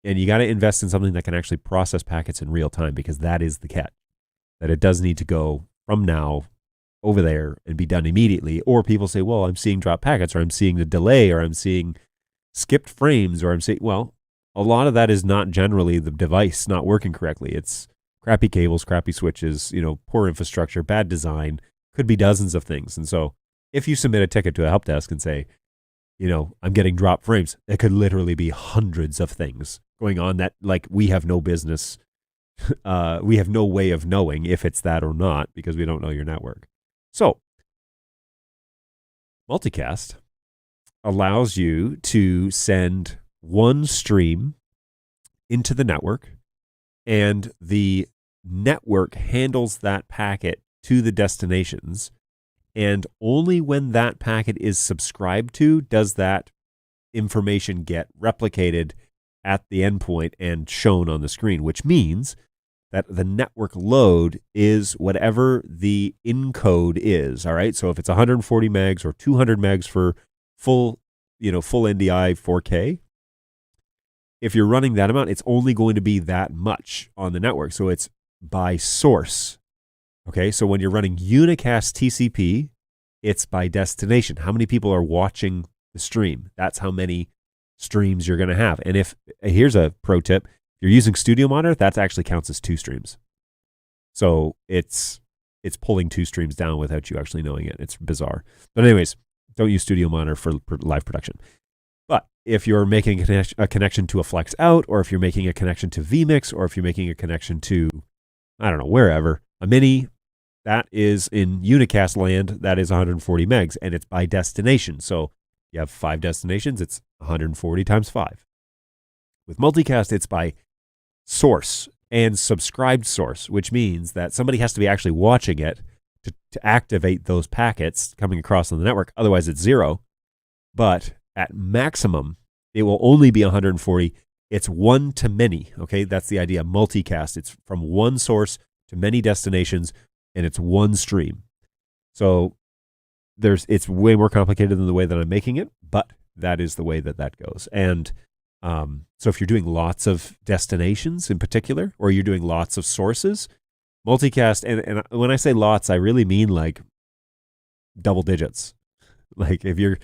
Speaker 2: And you got to invest in something that can actually process packets in real time, because that is the catch, that it does need to go from now over there and be done immediately. Or people say, well, I'm seeing drop packets, or I'm seeing the delay, or I'm seeing skipped frames, or I'm seeing, well, a lot of that is not generally the device not working correctly. It's crappy cables, crappy switches, poor infrastructure, bad design. Could be dozens of things. And so if you submit a ticket to a help desk and say, I'm getting drop frames, it could literally be hundreds of things going on that like we have no business. We have no way of knowing if it's that or not because we don't know your network. So multicast allows you to send one stream into the network, and the network handles that packet to the destinations, and only when that packet is subscribed to does that information get replicated at the endpoint and shown on the screen, which means that the network load is whatever the encode is, all right? So if it's 140 megs or 200 megs for full NDI 4K, if you're running that amount, it's only going to be that much on the network. So it's by source. Okay, so when you're running unicast TCP, it's by destination. How many people are watching the stream? That's how many streams you're going to have. And here's a pro tip, if you're using Studio Monitor, that actually counts as 2 streams. So it's pulling 2 streams down without you actually knowing it. It's bizarre. But anyways, don't use Studio Monitor for live production. But if you're making a connection to a Flex Out, or if you're making a connection to vMix, or if you're making a connection to, I don't know, wherever, a mini, that is in unicast land, that is 140 megs, and it's by destination. So you have 5 destinations, it's 140 times 5. With multicast, it's by source and subscribed source, which means that somebody has to be actually watching it to activate those packets coming across on the network. Otherwise, it's 0. But at maximum, it will only be 140. It's one to many, okay? That's the idea. Multicast, it's from one source to many destinations, and it's one stream. So it's way more complicated than the way that I'm making it, but that is the way that goes. And so if you're doing lots of destinations in particular, or you're doing lots of sources, multicast, and when I say lots, I really mean like double digits. Like if you're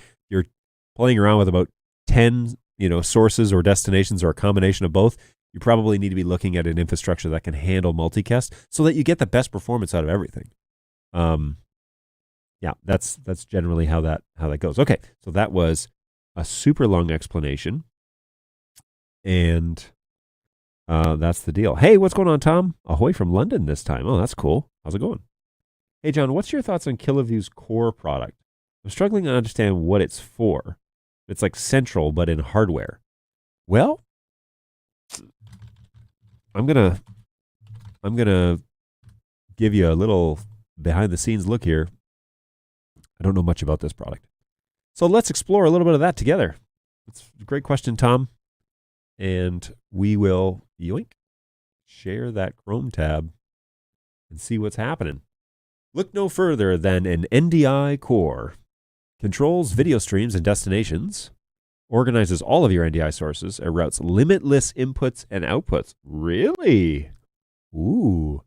Speaker 2: playing around with about 10, sources or destinations or a combination of both, you probably need to be looking at an infrastructure that can handle multicast so that you get the best performance out of everything. Yeah, that's generally how that goes. Okay, so that was a super long explanation, and that's the deal. Hey, what's going on, Tom? Ahoy from London this time. Oh, that's cool. How's it going? Hey, John, what's your thoughts on Kilovue's core product? I'm struggling to understand what it's for. It's like central, but in hardware. Well, I'm gonna give you a little behind the scenes look here. I don't know much about this product, so let's explore a little bit of that together. It's a great question, Tom, and we will share that Chrome tab and see what's happening. Look no further than an NDI core. Controls video streams and destinations, organizes all of your NDI sources, and routes limitless inputs and outputs. Really? Ooh,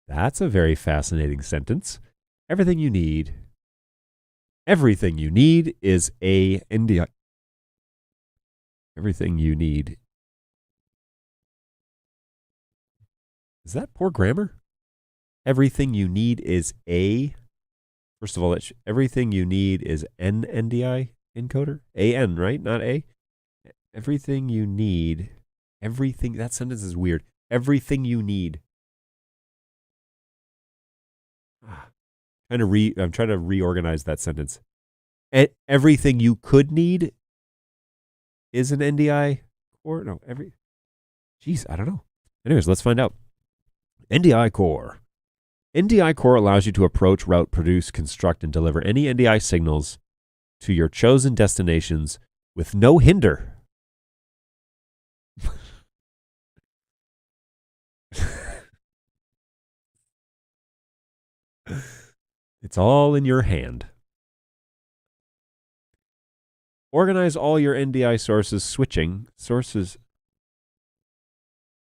Speaker 2: that's a very fascinating sentence. Everything you need is a NDI. Everything you need. Is that poor grammar? Everything you need is a. First of all, everything you need is an NDI encoder. AN, right? Not A. Everything you need. Everything. That sentence is weird. Everything you need. I'm trying to reorganize that sentence. Everything you could need is an NDI core. No, Jeez, I don't know. Anyways, let's find out. NDI core. NDI core allows you to approach, route, produce, construct, and deliver any NDI signals to your chosen destinations with no hinder. It's all in your hand. Organize all your NDI sources.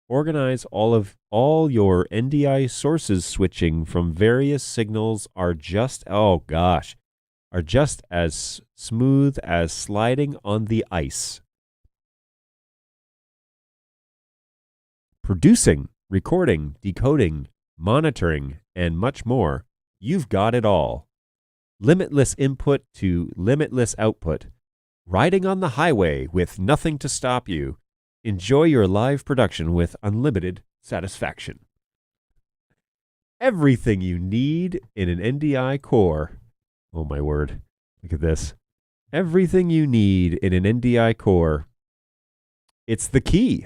Speaker 2: Organize all your NDI sources switching from various signals are just as smooth as sliding on the ice. Producing, recording, decoding, monitoring, and much more. You've got it all. Limitless input to limitless output. Riding on the highway with nothing to stop you. Enjoy your live production with unlimited satisfaction. Everything you need in an NDI core. Oh my word. Look at this. Everything you need in an NDI core. It's the key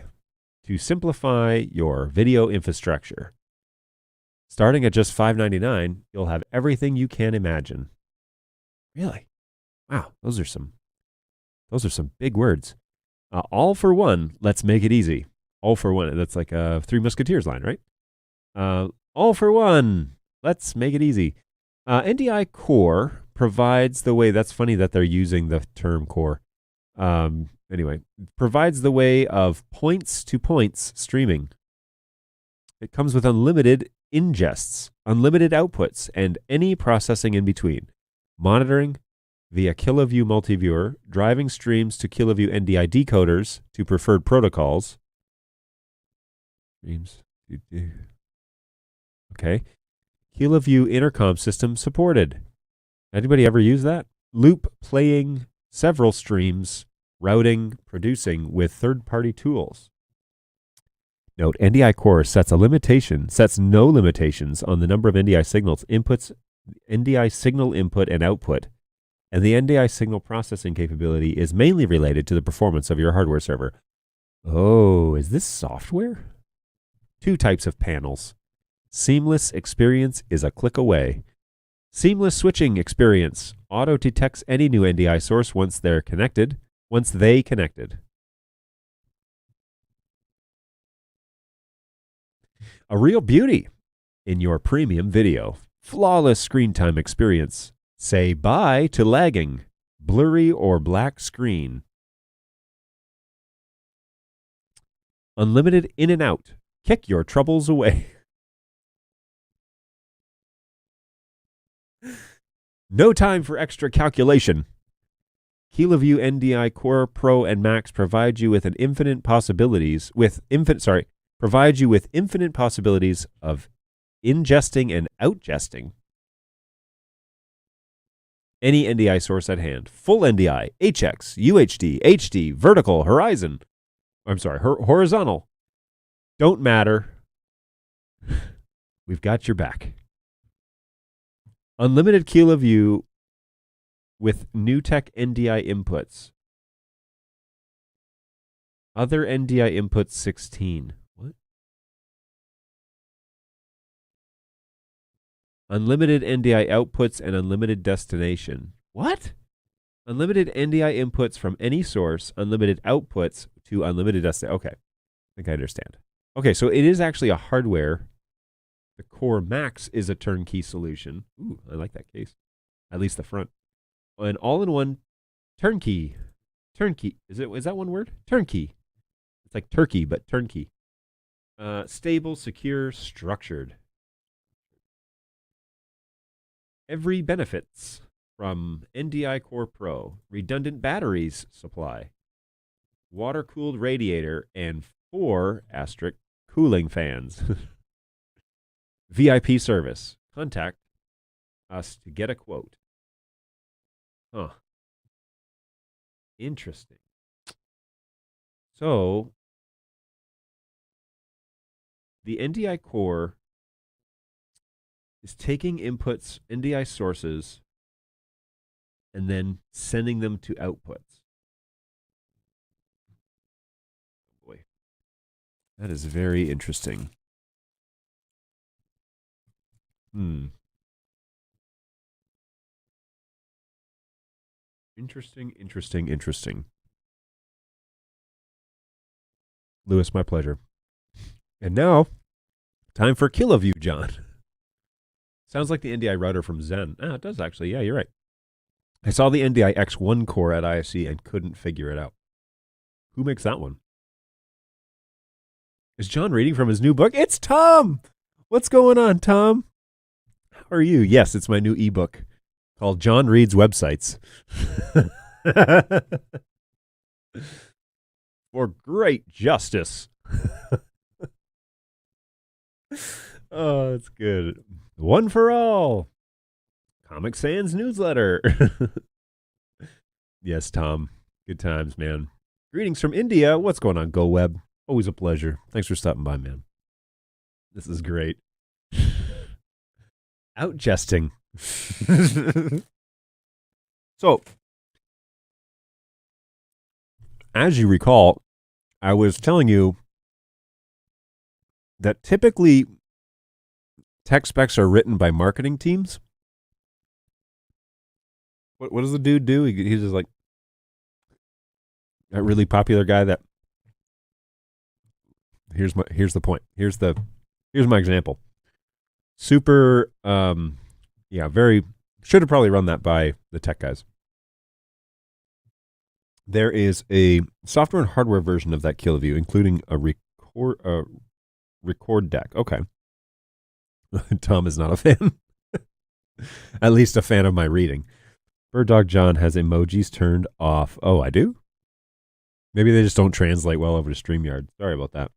Speaker 2: to simplify your video infrastructure. Starting at just $5.99, you'll have everything you can imagine. Really? Wow, those are some big words. All for one, let's make it easy. All for one. That's like a Three Musketeers line, right? All for one, let's make it easy. NDI core provides the way. That's funny that they're using the term core. Anyway, provides the way of points to points streaming. It comes with unlimited ingests, unlimited outputs, and any processing in between. Monitoring via Kiloview Multiviewer, driving streams to Kiloview NDI decoders to preferred protocols. Streams. Okay. Kiloview intercom system supported. Anybody ever use that? Loop playing several streams, routing, producing with third-party tools. Note, NDI core sets no limitations on the number of NDI signals, NDI signal input and output, and the NDI signal processing capability is mainly related to the performance of your hardware server. Oh, is this software? 2 types of panels. Seamless experience is a click away. Seamless switching experience auto detects any new NDI source once they connected. A real beauty in your premium video. Flawless screen time experience. Say bye to lagging, blurry or black screen. Unlimited in and out. Kick your troubles away. No time for extra calculation. KeelaView NDI Core Pro and Max provide you with infinite possibilities of ingesting and outgesting any NDI source at hand. Full NDI, HX, UHD, HD, vertical, horizontal. Don't matter. We've got your back. Unlimited KeelaView with NewTek NDI inputs. Other NDI inputs 16. What? Unlimited NDI outputs and unlimited destination. What? Unlimited NDI inputs from any source, unlimited outputs to unlimited destination. Okay, I think I understand. Okay, so it is actually a hardware. The Core Max is a turnkey solution. Ooh, I like that case. At least the front. An all-in-one turnkey. Turnkey. Is that one word? Turnkey. It's like turkey, but turnkey. Stable, secure, structured. Every benefits from NDI Core Pro. Redundant batteries supply. Water-cooled radiator and 4 cooling fans. VIP service. Contact us to get a quote. Huh. Interesting. So, the NDI Core is taking inputs, NDI sources, and then sending them to outputs. Boy, that is very interesting. Interesting. Lewis, my pleasure. And now, time for KeelaView, John. Sounds like the NDI router from Zen. Ah, it does actually. Yeah, you're right. I saw the NDI X1 core at ISE and couldn't figure it out. Who makes that one? Is John reading from his new book? It's Tom! What's going on, Tom? How are you? Yes, it's my new ebook called John Reads Websites. For great justice. Oh, it's good. One for all. Comic Sans newsletter. Yes, Tom. Good times, man. Greetings from India. What's going on, GoWeb? Always a pleasure. Thanks for stopping by, man. This is great. Out jesting. So, as you recall, I was telling you that typically tech specs are written by marketing teams. What does the dude do? He's just like a really popular guy that here's the point. Here's my example. Super very should have probably run that by the tech guys. There is a software and hardware version of that KeelaView, including a record deck. Okay. Tom is not a fan. At least a fan of my reading. Bird Dog John has emojis turned off. Oh, I do? Maybe they just don't translate well over to StreamYard. Sorry about that.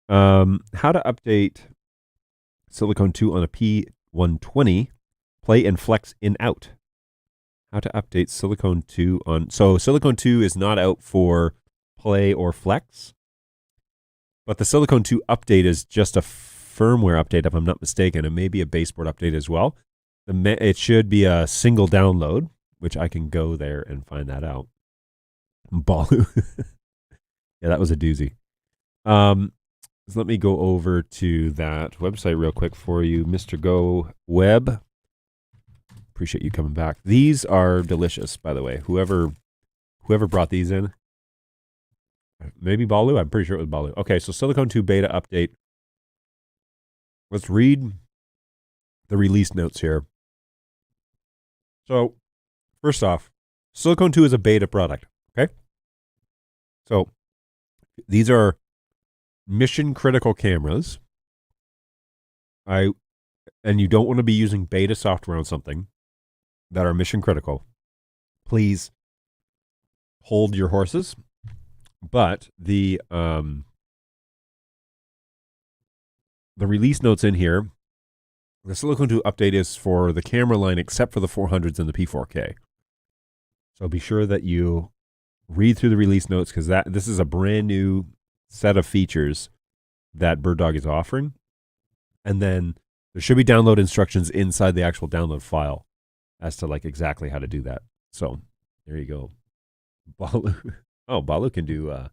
Speaker 2: How to update Silicon 2 on a P120, play and flex in out. How to update Silicon 2 on... So Silicon 2 is not out for play or flex, but the Silicon 2 update is just a firmware update, if I'm not mistaken. It may be a baseboard update as well. It should be a single download, which I can go there and find that out. Balu. Yeah, that was a doozy. So let me go over to that website real quick for you, Mr. Go Web. Appreciate you coming back. These are delicious, by the way. Whoever brought these in, maybe Balu. I'm pretty sure it was Balu. Okay, so Silicon 2 beta update. Let's read the release notes here. So, first off, Silicone 2 is a beta product, okay? So, these are mission critical cameras. And you don't want to be using beta software on something that are mission critical. Please hold your horses. But the release notes in here, the Silicone 2 update is for the camera line except for the 400s and the P4K. So be sure that you read through the release notes because this is a brand new set of features that BirdDog is offering. And then there should be download instructions inside the actual download file as to like exactly how to do that. So there you go. Balu. Oh, Balu can do.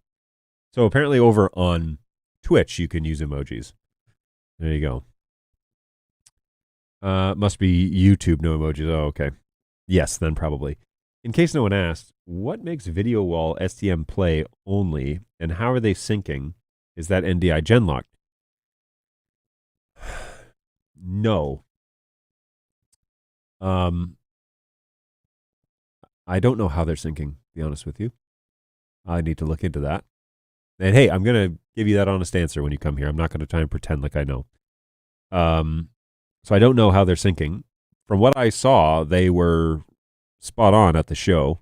Speaker 2: So apparently over on Twitch, you can use emojis. There you go. Must be YouTube, no emojis. Oh, okay. Yes, then probably. In case no one asked, what makes Video Wall STM Play only, and how are they syncing? Is that NDI Genlock? No. I don't know how they're syncing, to be honest with you. I need to look into that. And hey, I'm going to give you that honest answer when you come here. I'm not going to try and pretend like I know. So I don't know how they're syncing. From what I saw, they were spot on at the show.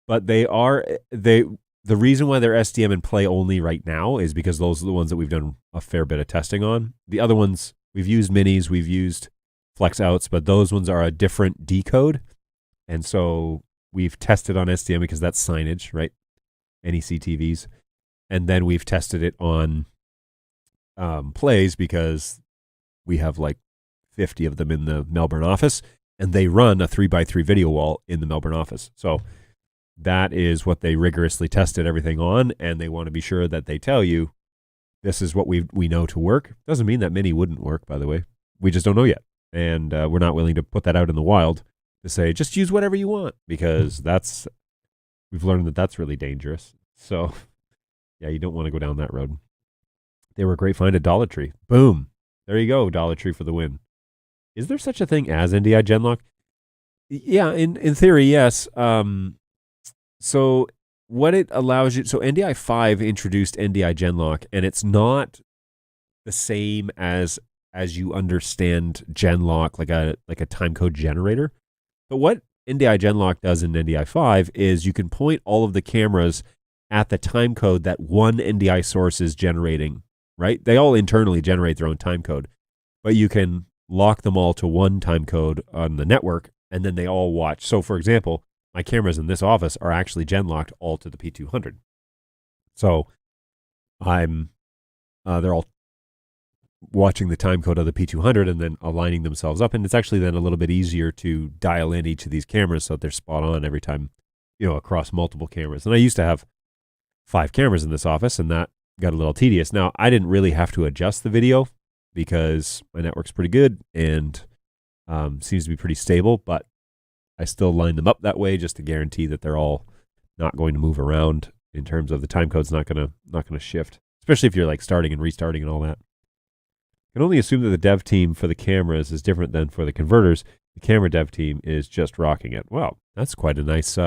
Speaker 2: But the reason why they're STM and Play only right now is because those are the ones that we've done a fair bit of testing on. The other ones, we've used minis, we've used flex outs, but those ones are a different decode. And so we've tested on STM because that's signage, right? NEC TVs. And then we've tested it on Plays because we have like 50 of them in the Melbourne office, and they run a 3x3 video wall in the Melbourne office. So that is what they rigorously tested everything on, and they want to be sure that they tell you this is what we know to work. Doesn't mean that mini wouldn't work, by the way. We just don't know yet. And we're not willing to put that out in the wild to say, just use whatever you want, because we've learned that that's really dangerous. So yeah, you don't want to go down that road. They were a great find at Dollar Tree. Boom. There you go, Dollar Tree for the win. Is there such a thing as NDI Genlock? Yeah, in theory, yes. So what it allows you, so NDI 5 introduced NDI Genlock, and it's not the same as you understand Genlock, like a timecode generator. But what NDI Genlock does in NDI 5 is you can point all of the cameras at the timecode that one NDI source is generating, right? They all internally generate their own timecode, but you can lock them all to one timecode on the network, and then they all watch. So, for example, my cameras in this office are actually Genlocked all to the P200. So they're all watching the timecode of the P200 and then aligning themselves up. And it's actually then a little bit easier to dial in each of these cameras so that they're spot on every time, across multiple cameras. And I used to have 5 cameras in this office, and that got a little tedious. Now, I didn't really have to adjust the video because my network's pretty good and seems to be pretty stable, but I still line them up that way just to guarantee that they're all not going to move around in terms of the timecode's not going to shift, especially if you're like starting and restarting and all that. I can only assume that the dev team for the cameras is different than for the converters. The camera dev team is just rocking it. Wow, that's quite a nice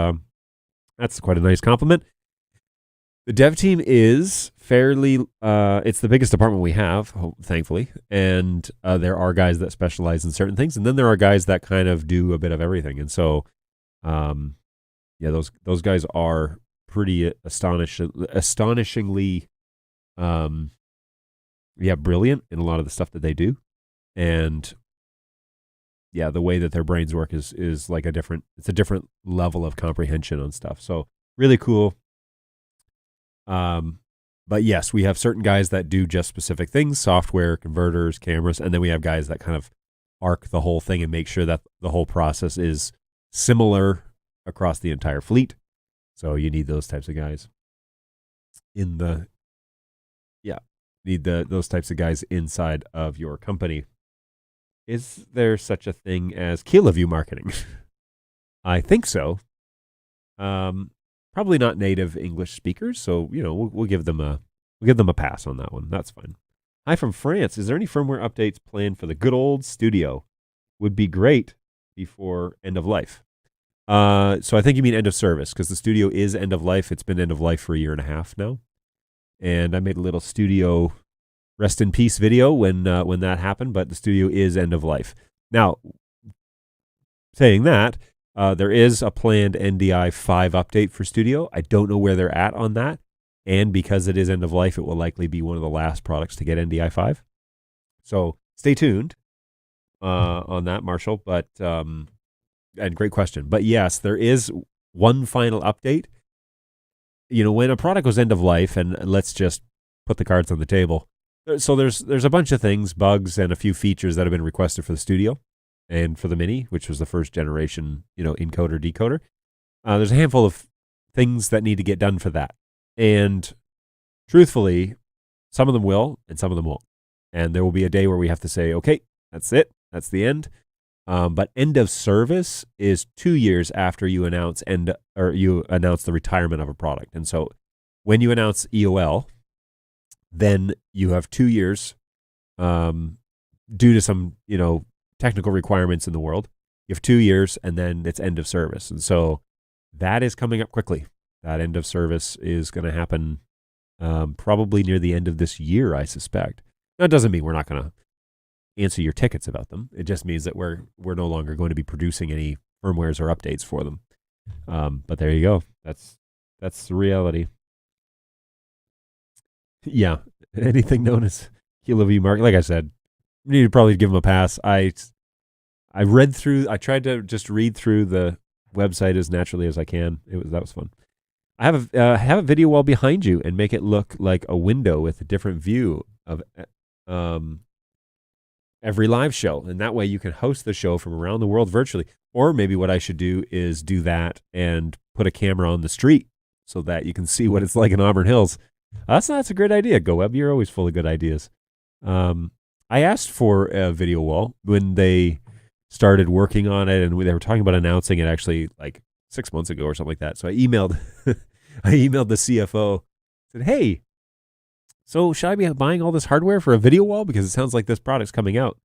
Speaker 2: compliment. The dev team is fairly, it's the biggest department we have, thankfully. And there are guys that specialize in certain things. And then there are guys that kind of do a bit of everything. And so, those guys are pretty astonishingly, brilliant in a lot of the stuff that they do. And yeah, the way that their brains work is like it's a different level of comprehension on stuff. So really cool. But yes, we have certain guys that do just specific things, software, converters, cameras, and then we have guys that kind of arc the whole thing and make sure that the whole process is similar across the entire fleet. So you need those types of guys those types of guys inside of your company. Is there such a thing as KiloView marketing? I think so. Probably not native English speakers, so we'll give them a pass on that one. That's fine. Hi from France. Is there any firmware updates planned for the good old studio? Would be great before end of life. So I think you mean end of service, because the studio is end of life. It's been end of life for 1.5 years now. And I made a little studio rest in peace video when that happened, but the studio is end of life. Now, saying that, there is a planned NDI 5 update for studio. I don't know where they're at on that. And because it is end of life, it will likely be one of the last products to get NDI 5. So stay tuned on that, Marshall. But and great question. But yes, there is one final update. You know, when a product goes end of life, and let's just put the cards on the table. So there's a bunch of things, bugs, and a few features that have been requested for the studio and for the Mini, which was the first generation, encoder decoder. There's a handful of things that need to get done for that. And truthfully, some of them will and some of them won't. And there will be a day where we have to say, okay, that's it. That's the end. But end of service is 2 years after you announce the retirement of a product. And so when you announce EOL, then you have 2 years due to some, technical requirements in the world. You have 2 years and then it's end of service. And so that is coming up quickly. That end of service is going to happen probably near the end of this year, I suspect. That doesn't mean we're not going to answer your tickets about them. It just means that we're no longer going to be producing any firmwares or updates for them. But there you go. That's the reality. Yeah. Anything known as Kilo V Mark, like I said, we need to probably give them a pass. I tried to just read through the website as naturally as I can. That was fun. I have a video wall behind you and make it look like a window with a different view of every live show. And that way you can host the show from around the world virtually. Or maybe what I should do is do that and put a camera on the street so that you can see what it's like in Auburn Hills. That's a great idea, GoWeb. You're always full of good ideas. I asked for a video wall when they started working on it, and they were talking about announcing it actually like 6 months ago or something like that. So I emailed the CFO, said, hey, so should I be buying all this hardware for a video wall? Because it sounds like this product's coming out.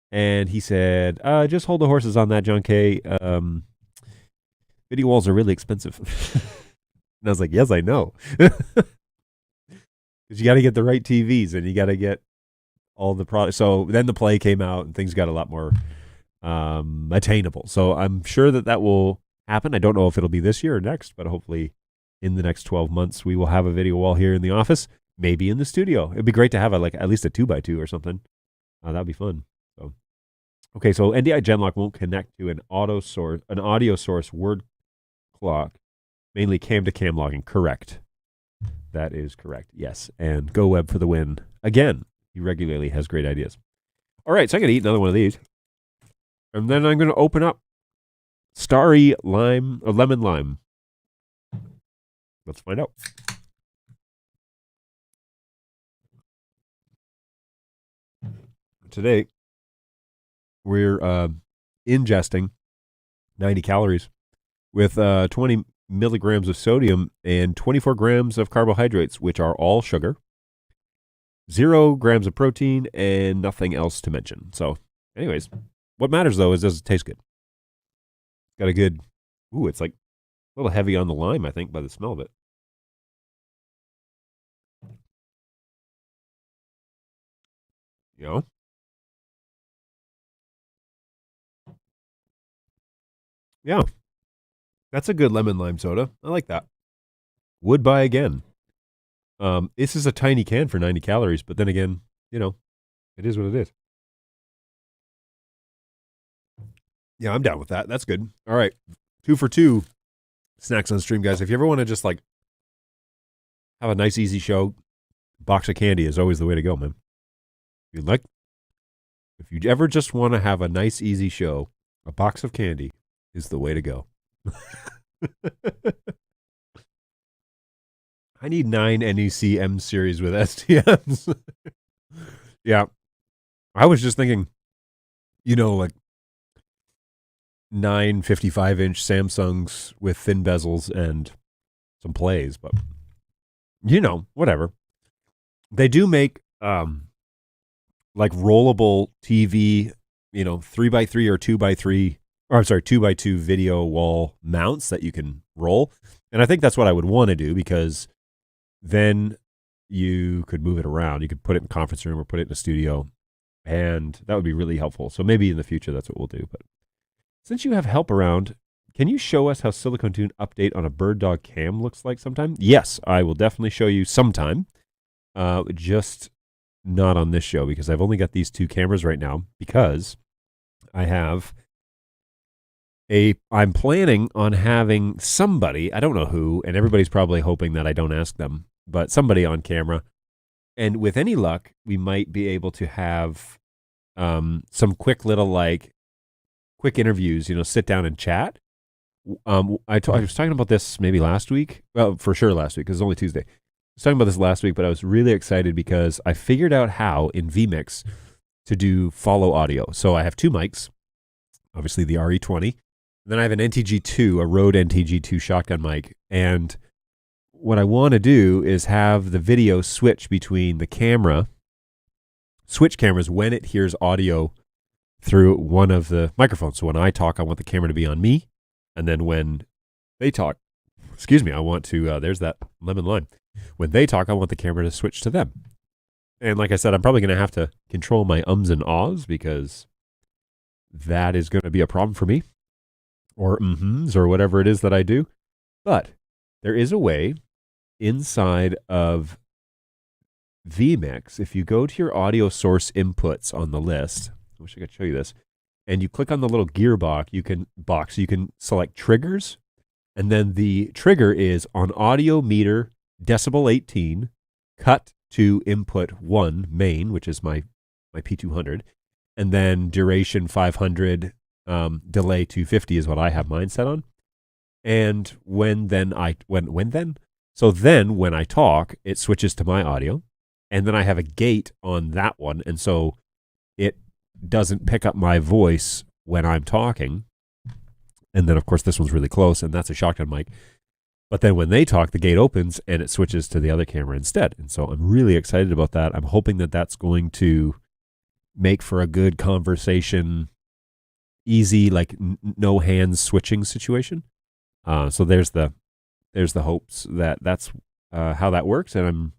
Speaker 2: And he said, just hold the horses on that, John K. Video walls are really expensive. And I was like, yes, I know. Because you got to get the right TVs and you got to get all the products. So then the Play came out and things got a lot more attainable. So I'm sure that will happen. I don't know if it'll be this year or next, but hopefully in the next 12 months, we will have a video wall here in the office, maybe in the studio. It'd be great to have at least a 2x2 or something. That'd be fun. So, okay. So NDI Genlock won't connect to an audio source word clock, mainly cam to cam logging. Correct. That is correct. Yes. And GoWeb for the win. Again, he regularly has great ideas. All right. So I'm going to eat another one of these. And then I'm going to open up Starry Lemon Lime. Let's find out. Today, we're ingesting 90 calories with 20 milligrams of sodium and 24 grams of carbohydrates, which are all sugar, 0 grams of protein, and nothing else to mention. So, anyways, what matters, though, is does it taste good? Got a good, it's like a little heavy on the lime, I think, by the smell of it. Yeah. That's a good lemon lime soda. I like that. Would buy again. This is a tiny can for 90 calories, but then again, it is what it is. Yeah, I'm down with that. That's good. All right. 2 for 2 snacks on stream, guys. If you ever want to just have a nice, easy show, box of candy is always the way to go, man. If you ever just want to have a nice, easy show, a box of candy is the way to go. I need 9 NEC M series with STMs. Yeah. I was just thinking, 9 55-inch Samsungs with thin bezels and some plays, but whatever. They do make rollable TV, 3x3 or 2x3 or I'm sorry, 2x2 video wall mounts that you can roll. And I think that's what I would want to do, because then you could move it around. You could put it in a conference room or put it in a studio, and that would be really helpful. So maybe in the future that's what we'll do. But since you have help around, can you show us how Silicon Tune update on a BirdDog cam looks like sometime? Yes, I will definitely show you sometime. Just not on this show, because I've only got these two cameras right now, because I'm planning on having somebody, I don't know who, and everybody's probably hoping that I don't ask them, but somebody on camera. And with any luck, we might be able to have some quick little, quick interviews, sit down and chat. I was talking about this maybe last week. Well, for sure last week, because it's only Tuesday. I was talking about this last week, but I was really excited because I figured out how in vMix to do follow audio. So I have two mics, obviously the RE20. Then I have an NTG2, a Rode NTG2 shotgun mic. And what I want to do is have the video switch between the camera, switch cameras when it hears audio through one of the microphones. So when I talk, I want the camera to be on me. And then when they talk, I want to, there's that lemon lime. When they talk, I want the camera to switch to them. And like I said, I'm probably going to have to control my ums and ahs, because that is going to be a problem for me. Or mm-hms, or whatever it is that I do. But there is a way inside of vMix, if you go to your audio source inputs on the list, I wish I could show you this, and you click on the little gearbox, you can select triggers, and then the trigger is on audio meter decibel 18, cut to input 1 main, which is my P200, and then duration 500, delay 250 is what I have mine set on. And when I talk, it switches to my audio, and then I have a gate on that one, and so it doesn't pick up my voice when I'm talking. And then of course this one's really close, and that's a shotgun mic. But then when they talk, the gate opens and it switches to the other camera instead. And so I'm really excited about that. I'm hoping that that's going to make for a good conversation, easy, no hands switching situation. So there's the hopes that that's how that works, and I'm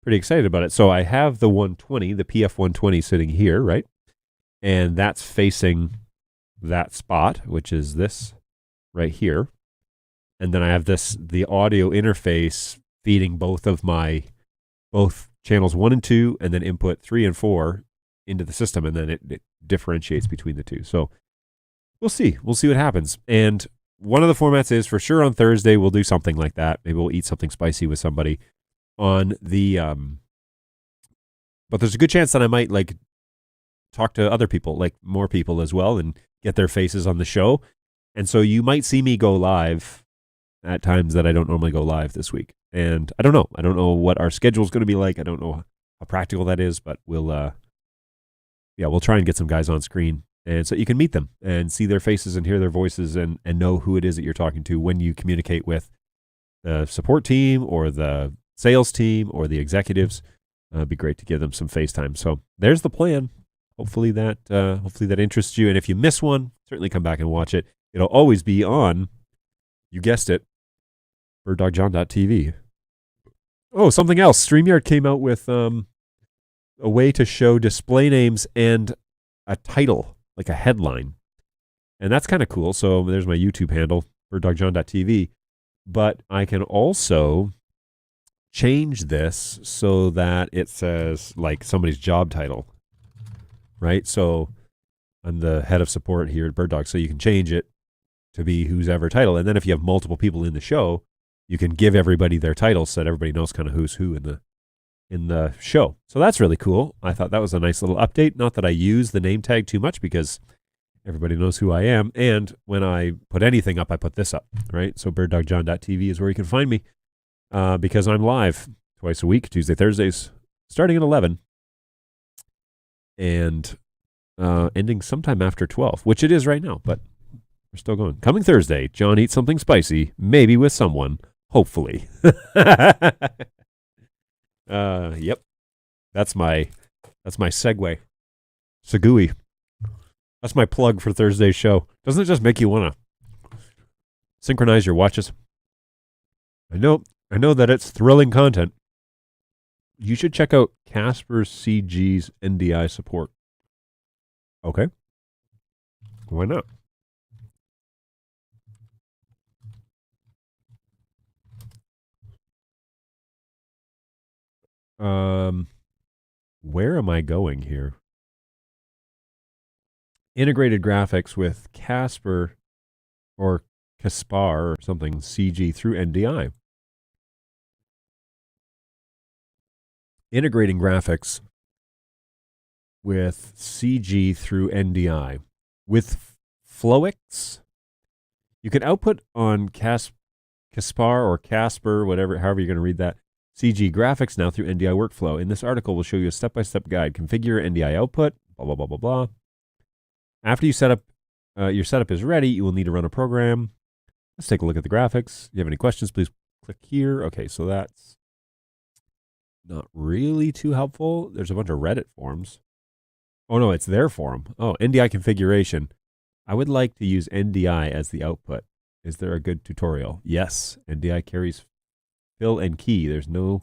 Speaker 2: pretty excited about it. So I have the 120, the PF 120 sitting here, right? And that's facing that spot, which is this right here. And then I have the audio interface feeding both channels 1 and 2, and then input 3 and 4 into the system, and then it differentiates between the two. So we'll see what happens. And one of the formats is, for sure, on Thursday we'll do something like that. Maybe we'll eat something spicy with somebody on the but there's a good chance that I might talk to other people, more people as well, and get their faces on the show. And so you might see me go live at times that I don't normally go live this week. And I don't know what our schedule is going to be like. I don't know how practical that is, but we'll try and get some guys on screen, and so you can meet them and see their faces and hear their voices, and know who it is that you're talking to when you communicate with the support team or the sales team or the executives. It'd be great to give them some FaceTime. So there's the plan. Hopefully that interests you. And if you miss one, certainly come back and watch it. It'll always be on, you guessed it, birddogjohn.tv. Oh, something else. StreamYard came out with a way to show display names and a title, like a headline. And that's kind of cool. So there's my YouTube handle, birddogjohn.tv. But I can also change this so that it says somebody's job title, right? So I'm the head of support here at BirdDog, so you can change it to be whose ever title. And then if you have multiple people in the show, you can give everybody their titles so that everybody knows kind of who's who in the show. So that's really cool. I thought that was a nice little update. Not that I use the name tag too much, because everybody knows who I am. And when I put anything up, I put this up, right? So birddogjohn.tv is where you can find me, because I'm live twice a week, Tuesday, Thursdays, starting at 11 and ending sometime after 12, which it is right now, but we're still going. Coming Thursday, John eats something spicy, maybe with someone, hopefully. Yep. That's my segue. Segui. That's my plug for Thursday's show. Doesn't it just make you want to synchronize your watches? I know that it's thrilling content. You should check out Casper CG's NDI support. Okay. Why not? Where am I going here? Integrated graphics with Casper or Caspar or something CG through NDI. Integrating graphics with CG through NDI. With Flowix, you can output on Caspar or Casper, whatever, however you're going to read that, CG graphics now through NDI workflow. In this article, we'll show you a step-by-step guide. Configure your NDI output, blah, blah, blah, blah, blah. After you set up, your setup is ready, you will need to run a program. Let's take a look at the graphics. If you have any questions, please click here. Okay, so that's not really too helpful. There's a bunch of Reddit forums. Oh, no, it's their forum. Oh, NDI configuration. I would like to use NDI as the output. Is there a good tutorial? Yes, NDI carries fill and key. There's no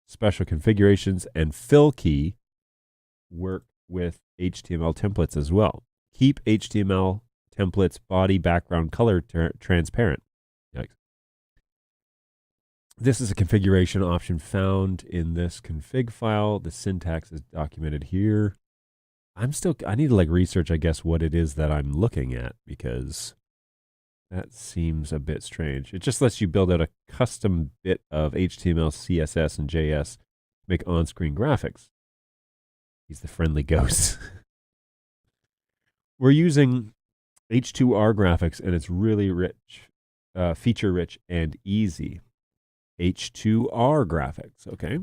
Speaker 2: special configurations, and fill key work with HTML templates as well. Keep HTML templates body background color transparent. Yikes. This is a configuration option found in this config file. The syntax is documented here. I need to like research, I guess, what it is that I'm looking at, because that seems a bit strange. It just lets you build out a custom bit of HTML, CSS, and JS to make on-screen graphics. He's the friendly ghost. We're using H2R graphics, and it's really rich, feature-rich, and easy. H2R graphics, okay.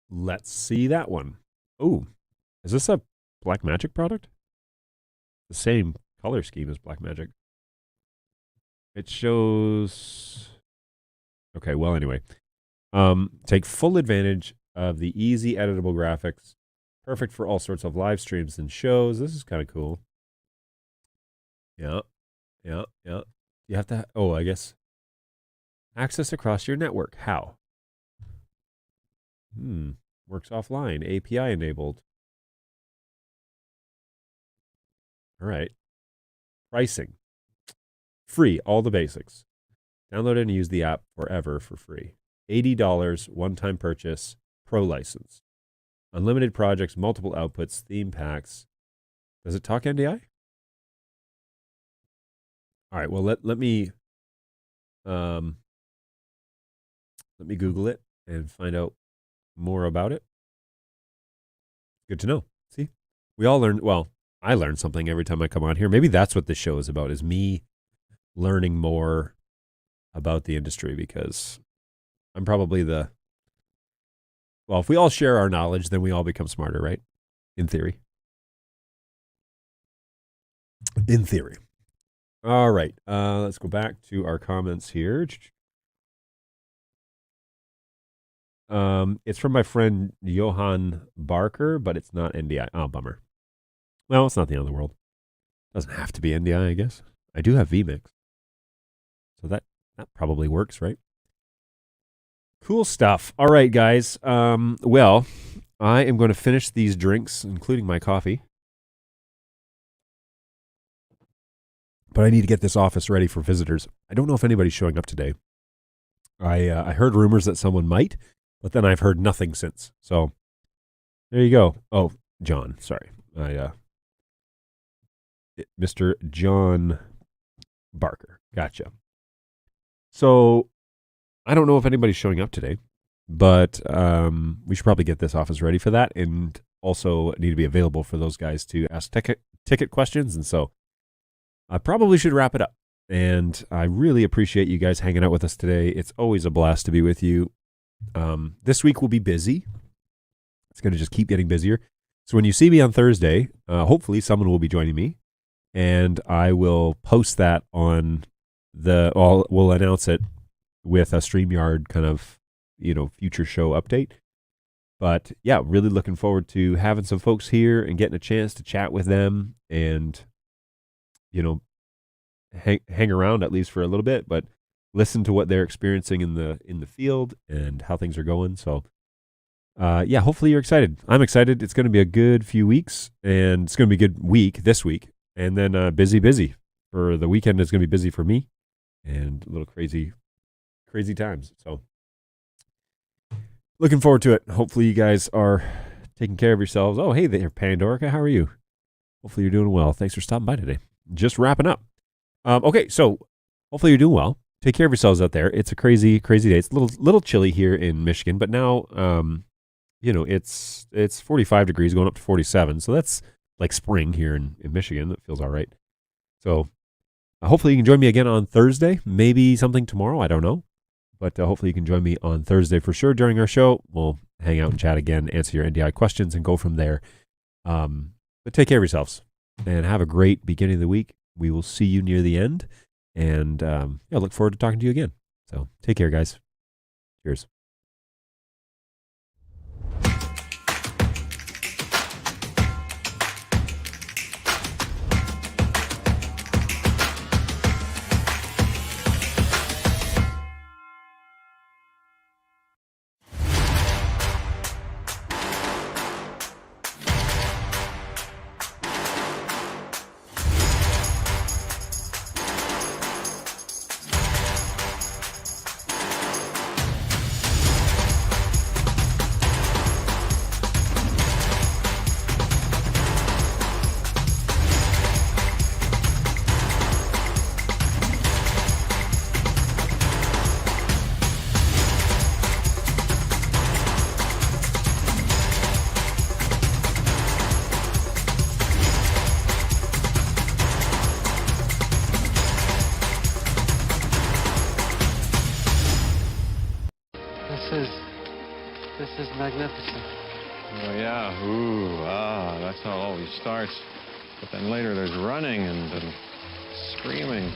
Speaker 2: Let's see that one. Oh, is this a Blackmagic product? The same color scheme as Blackmagic. It shows... Okay, well, anyway. Take full advantage of the easy editable graphics. Perfect for all sorts of live streams and shows. This is kind of cool. Yeah. You have to... Oh, I guess. Access across your network. How? Works offline. API enabled. All right. Pricing. Free. All the basics. Download and use the app forever for free. $80 one-time purchase. Pro license. Unlimited projects, multiple outputs, theme packs. Does it talk NDI? All right. Well, let me Google it and find out more about it. Good to know. See, we all learn. Well, I learn something every time I come on here. Maybe that's what this show is about, is me learning more about the industry, because I'm probably well, if we all share our knowledge, then we all become smarter, right? In theory. In theory. All right. Let's go back to our comments here. It's from my friend Johan Barker, but it's not NDI. Oh, bummer. Well, it's not the end of the world. Doesn't have to be NDI, I guess. I do have vMix. So that probably works, right? Cool stuff. All right, guys. Well, I am going to finish these drinks, including my coffee. But I need to get this office ready for visitors. I don't know if anybody's showing up today. I heard rumors that someone might, but then I've heard nothing since. So there you go. Oh, John. Sorry. Mr. John Barker. Gotcha. So I don't know if anybody's showing up today, but we should probably get this office ready for that, and also need to be available for those guys to ask ticket questions. And so I probably should wrap it up. And I really appreciate you guys hanging out with us today. It's always a blast to be with you. This week will be busy. It's going to just keep getting busier. So when you see me on Thursday, hopefully someone will be joining me, and I will post that on we'll announce it with a StreamYard kind of, future show update. But yeah, really looking forward to having some folks here and getting a chance to chat with them and, hang around at least for a little bit, but listen to what they're experiencing in the field and how things are going. So, yeah, hopefully you're excited. I'm excited. It's going to be a good few weeks, and it's going to be a good week this week, and then busy for the weekend. Is going to be busy for me, and a little crazy times. So, looking forward to it. Hopefully you guys are taking care of yourselves. Oh, hey there, Pandorica. How are you? Hopefully you're doing well. Thanks for stopping by today. Just wrapping up. Okay, so hopefully you're doing well. Take care of yourselves out there. It's a crazy day. It's a little chilly here in Michigan, but now, it's 45 degrees going up to 47. So that's like spring here in Michigan. That feels all right. So hopefully you can join me again on Thursday. Maybe something tomorrow. I don't know. But hopefully you can join me on Thursday for sure during our show. We'll hang out and chat again, answer your NDI questions, and go from there. But take care of yourselves and have a great beginning of the week. We will see you near the end. And I look forward to talking to you again. So take care, guys. Cheers.
Speaker 7: This is magnificent.
Speaker 8: Oh, yeah. Ooh, that's how it always starts. But then later there's running and screaming.